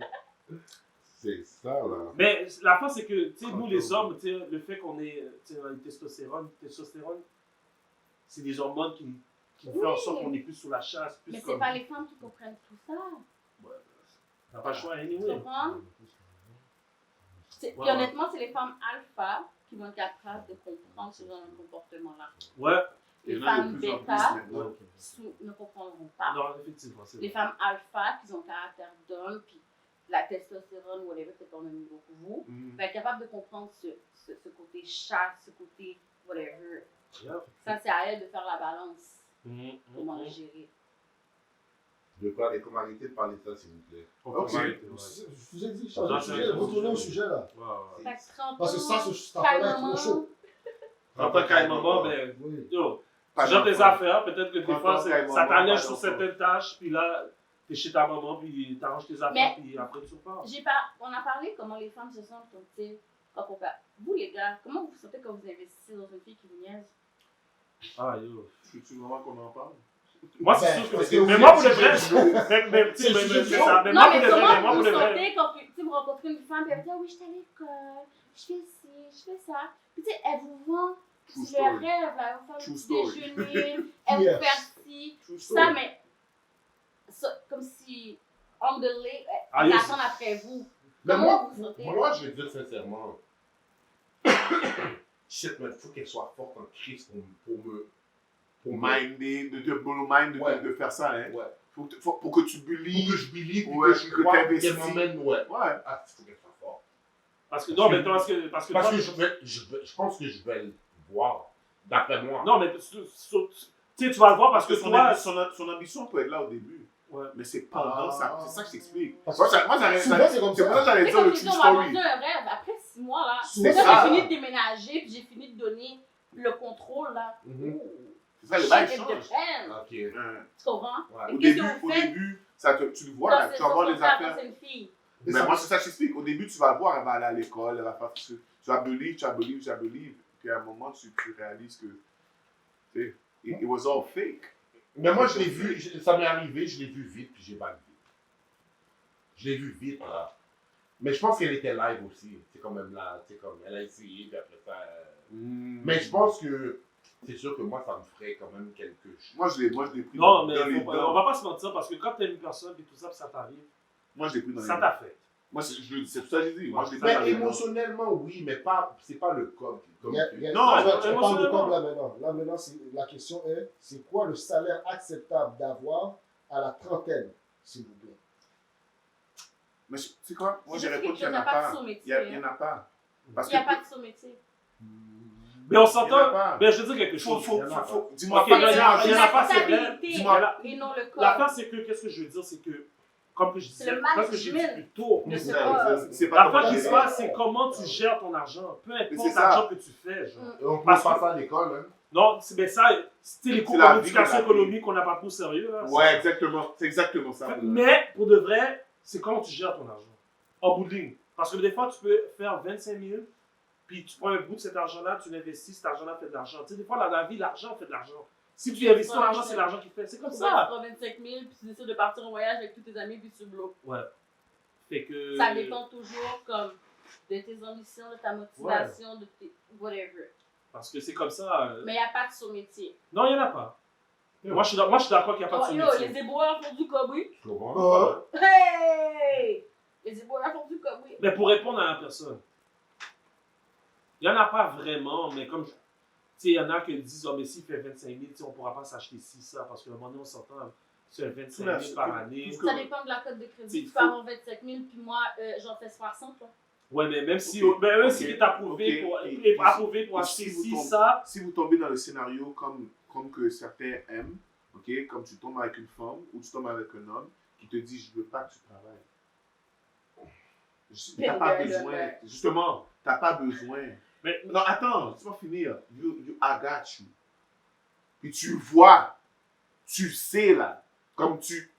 C'est ça, là. Mais la fin, c'est que, tu sais, nous les hommes, tu sais, le fait qu'on ait, tu sais, on a une testostérone, c'est des hormones qui font en sorte qu'on est plus sous la chasse, plus Mais c'est comme. pas les femmes qui comprennent tout ça. Ouais, t'as pas le choix, Tu anyway. comprends? Puis Ouais, ouais. honnêtement, c'est les femmes alpha qui vont être capables de comprendre ce genre de comportement-là. Ouais, Les Il y en a de femmes plus en plus bêta maintenant. ne comprendront pas. non, effectivement, c'est Les vrai. femmes alpha qui ont le caractère d'homme, puis la testostérone, whatever, c'est au même niveau que vous, Mhm. vont être capables de comprendre ce côté chasse, ce côté whatever. Yeah. Ça, c'est à elle de faire la balance. Mhm, Comment le mhm. gérer. De quoi? Et comment arrêter de parler de ça, s'il vous plaît? Ok. Ouais, Je vous ai dit, Non, retournez au sujet là. ouais. Fait que 30 Parce que ça, ans, ça paraît trop calmement, chaud. En tant qu'à un moment, ben, Oui. yo, Pas tu gères tes d'enfant. affaires, peut-être que des Quand fois, t'as un ça moment, t'allège pas sur d'enfant. certaines tâches, puis là, t'es chez ta maman, puis t'arranges tes affaires, Mais- puis après tu repars. On a parlé comment les femmes se sentent quand, tu sais, quand on fait. Vous, les gars, comment vous vous sentez quand vous investissez dans une fille qui vous niaise? Ah, yo. C'est-tu vraiment qu'on en parle? Moi, c'est Ben, sûr que parce c'est. que Mais vous moi, êtes pour le vrai, sujet mais, tu sais, C'est mais- sujet c'est chaud. ça. Mais Non, moi, mais pour le vrai, comment moi, vous pour vous le vrai. sentez quand tu sais, vous rencontrez une femme et elle vous dit ah oui, je suis à l'école, je fais ci, je fais ça. Puis tu sais, elle vous vend True sur story. le rêve, là, elle vous fait True un story. petit déjeuner, elle vous Yes. fait ci, True ça, story. mais comme si on the lay, Ah, ils yes. attendent après vous. Mais Comment moi, vous vous sentez? moi, je vais te dire sincèrement, shit, man, faut qu'elle soit forte en crise pour Minder, de te blow mind, Ouais. de faire ça, hein. Ouais. Pour que tu Pour believe. que je believe, Ouais, que je que crois, t'investis. qu'elle m'emmène, ouais. Ouais. Ah, faut qu'elle soit forte. Parce que, non, mais parce que Parce toi, que je pense que je vais le voir, d'après moi. non, mais tu sais, tu vas le voir parce que Son, toi, son ambition peut être là au début. Ouais. Mais c'est pendant ça. C'est ça que je t'explique. Parce Moi, que moi, j'allais- souvent, c'est comme c'est pour ça ça. que j'allais C'est dire le comme true on m'a story. vendu un rêve. Après 6 mois, là, C'est déjà, ça. j'ai fini de déménager, puis j'ai fini de donner le contrôle, là. Mhm. C'est ça, le Shit, bail it change. depends. Ok. Tu comprends? Ouais. Au Qu'est-ce début, que vous au faites début tu le vois, quand là, c'est tu vas voir son les frère, affaires. quand c'est une fille? Mais moi, c'est ça que je t'explique. Au début, tu vas le voir, elle va aller à l'école, elle va faire tout ça. Tu vas believe. Puis à un moment, tu réalises que, tu sais, it was all fake. Mais moi, je l'ai vu, ça m'est arrivé, je l'ai vu vite, puis j'ai back vite. Je l'ai vu vite, là. Mais je pense qu'elle était live aussi. C'est quand même là, tu sais, comme elle a essayé, puis après ça. Mais je pense que c'est sûr que moi, ça me ferait quand même quelque chose. Moi, je l'ai pris Non, dans mais les on dents. va pas se mentir parce que quand t'aimes une personne et tout ça, puis ça t'arrive, Moi, je l'ai pris dans les ça dents. t'affecte. Moi, c'est tout ça que j'ai dit. Moi, je l'ai pris Mais dans les dents. émotionnellement, oui, mais pas, c'est pas le code. Il y a- il y a- Non, tu parles de émotionnellement. comme là maintenant. Là maintenant, la question est, c'est quoi le salaire acceptable d'avoir à la trentaine, s'il vous plaît? Mais tu sais quoi? Moi, C'est j'ai juste répondu quelque qu'il n'y en a chose, il y a pas de pas. sous-métier, Il n'y en a pas. Parce Il n'y a que- pas de sous-métier. Mais on Il y en a s'entend. pas. Mais je veux dire quelque Faut, chose. faut, il y en a pas. dis-moi Ok, pas, il y en a- dis-moi il y en a juste. pas, c'est vrai. responsabilité Dis-moi. et non le corps. L'affaire, c'est que, qu'est-ce que je veux dire, c'est que, comme que je disais, C'est le comme que j'ai dit management. plus tôt, de ce C'est corps. c'est pas l'affaire comment qui se gérer. passe, c'est comment tu gères ton argent. Peu c'est importe ça. l'argent que tu fais, genre. On peut Parce pas que- ça à l'école, hein. Non, c'est ben ça, c'était les cours C'est la vie d'éducation qu'on a économique qu'on n'a pas pris au sérieux. Là, Ouais, exactement. C'est exactement ça. Mais pour de vrai, c'est comment tu gères ton argent. En bout de ligne. Parce que des fois, tu peux faire 25 000, puis tu prends un bout de cet argent-là, tu l'investis, cet argent-là fait de l'argent. Tu sais, des fois, dans la vie, l'argent fait de l'argent. Si tu investis ton argent, c'est l'argent qui fait. C'est comme Tu ça. prends 25 000, puis tu décides de partir en voyage avec tous tes amis, puis tu bloques. Ouais. Fait que. Ça dépend toujours comme de tes ambitions, de ta motivation, de tes whatever. Parce que c'est comme ça. Mais il n'y a pas de sous-métier. Non, il n'y en a pas. Moi, je suis d'accord qu'il n'y a pas de Oh, yo, sous-métier. les éboueurs font du cowboy. Tu comprends? Hey! Les éboueurs font du cowboy. Mais pour répondre à la personne, il n'y en a pas vraiment, mais comme. Tu sais, il y en a qui disent, oh, mais s'il fait 25 000, tu sais, on ne pourra pas s'acheter ci, ça, parce qu'à un moment donné, on s'entend, c'est 25 000 par année. Ça dépend de la cote de crédit. C'est Tu peux fou. avoir 27 000, puis moi, j'en fais 60. Là. Ouais, mais même si, Ok. même si Ok. il est approuvé Ok. pour, Et- il est approuvé pour et acheter si vous ci, tombez- ça, Si vous tombez dans le scénario comme que certains aiment, ok, comme tu tombes avec une femme ou tu tombes avec un homme qui te dit je veux pas que tu travailles. T'as pas Période, besoin. ouais. Justement, t'as pas besoin. Mais- non, attends, tu vas finir. I got you. Puis tu vois, tu sais là, comme tu,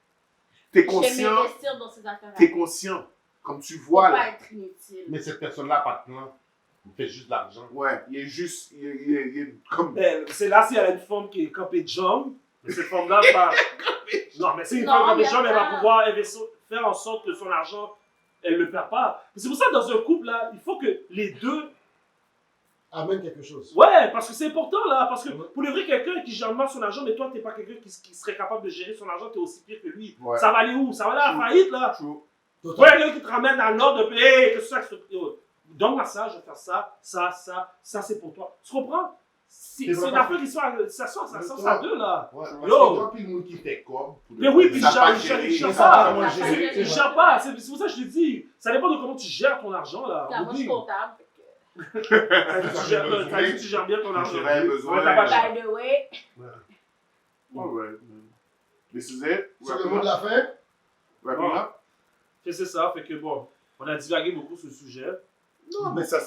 t'es J'aime conscient, investir dans ces affaires-là. t'es conscient, comme tu Faut vois pas là. être inutile. Mais cette personne-là n'a pas de plan. Il fait juste de l'argent. Ouais, il est juste, il est comme. ben, c'est là s'il y a une femme qui est campée de jambes, mais cette femme-là va. Non, mais c'est une Non, femme campée mais de jambes, elle va attends. pouvoir investir, faire en sorte que son argent, elle ne le perd pas. C'est pour ça que dans un couple, là, il faut que les deux. Amène quelque chose. Ouais, parce que c'est important, là. Parce que pour le vrai, quelqu'un qui gère mal son argent, mais toi, t'es pas quelqu'un qui serait capable de gérer son argent, t'es aussi pire que lui. Ouais. Ça va aller où? Ça va aller à la faillite, là. True. Ouais, Total. quelqu'un qui te ramène à l'ordre de hey, qu'est-ce que c'est que donne-moi ça, je vais faire ça, ça c'est pour toi. Tu comprends? C'est C'est une vrai. affaire qui s'assoit à deux, là. Ouais, parce que Yo. toi, puis le monde qui fait comme. Mais oui, puis Ça il pas gère géré, il gère ça pas. pas comment Ça gérer. fait Il gère pas. C'est pour ça que je te dis, ça dépend de comment tu gères ton argent, là. Moi, je suis comptable. T'as dit que tu gères bien ton argent. J'aurais besoin. Ouais, t'as pas By the way, Alright, man. This is it. C'est le mot de la fin. Wrapping Ouais. up. C'est ça, fait que bon, on a divagué beaucoup sur le sujet. Non, mais ça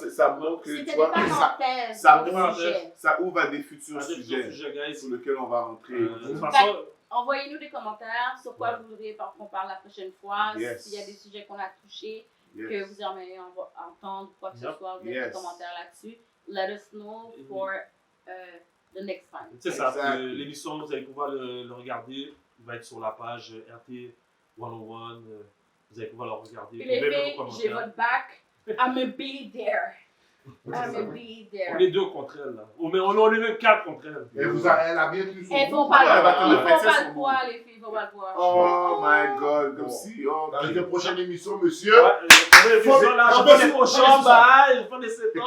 montre que c'était tu des vois, parenthèses. ça dans le ouvre- sujet. ça ouvre à des futurs Un des sujets sujets, guys. sur lesquels on va rentrer. De toute façon, Envoyez-nous des commentaires sur quoi vous voudriez qu'on parle la prochaine fois. Yes. S'il y a des sujets qu'on a touchés, Yes. que vous aimeriez entendre, quoi que ce Yep. soit, vous avez Yes. des commentaires là-dessus. Let us know for the next time. c'est ça, Exact. l'émission, vous allez pouvoir le regarder. Il va être sur la page RT 101. Vous allez pouvoir le regarder. Puis les Vous mettez filles, vos j'ai commentaires. votre back. I'm be there. I'm be On there. est deux contre elle, là. On est même quatre contre elle. Elle a bien tenu son Elles bout. font pas Ouais, elle va le te poids. le Ils font princesse pas au le poids, les filles. Ils font pas le poids. Oh my god, comme Bon. si. Oh, Dans la prochaine émission, Ouais, monsieur. je vais des prochains, bye, je vais des 7 ans.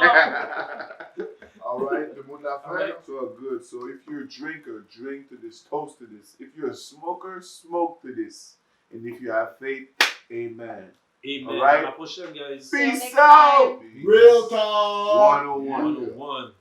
Alright, le mot de la fin. Alright. So good. So if you're a drinker, drink to this, toast to this. If you're a smoker, smoke to this. And if you have faith, amen. Et Alright. à la prochaine, guys. Peace next out! time. Real talk. 101. 101.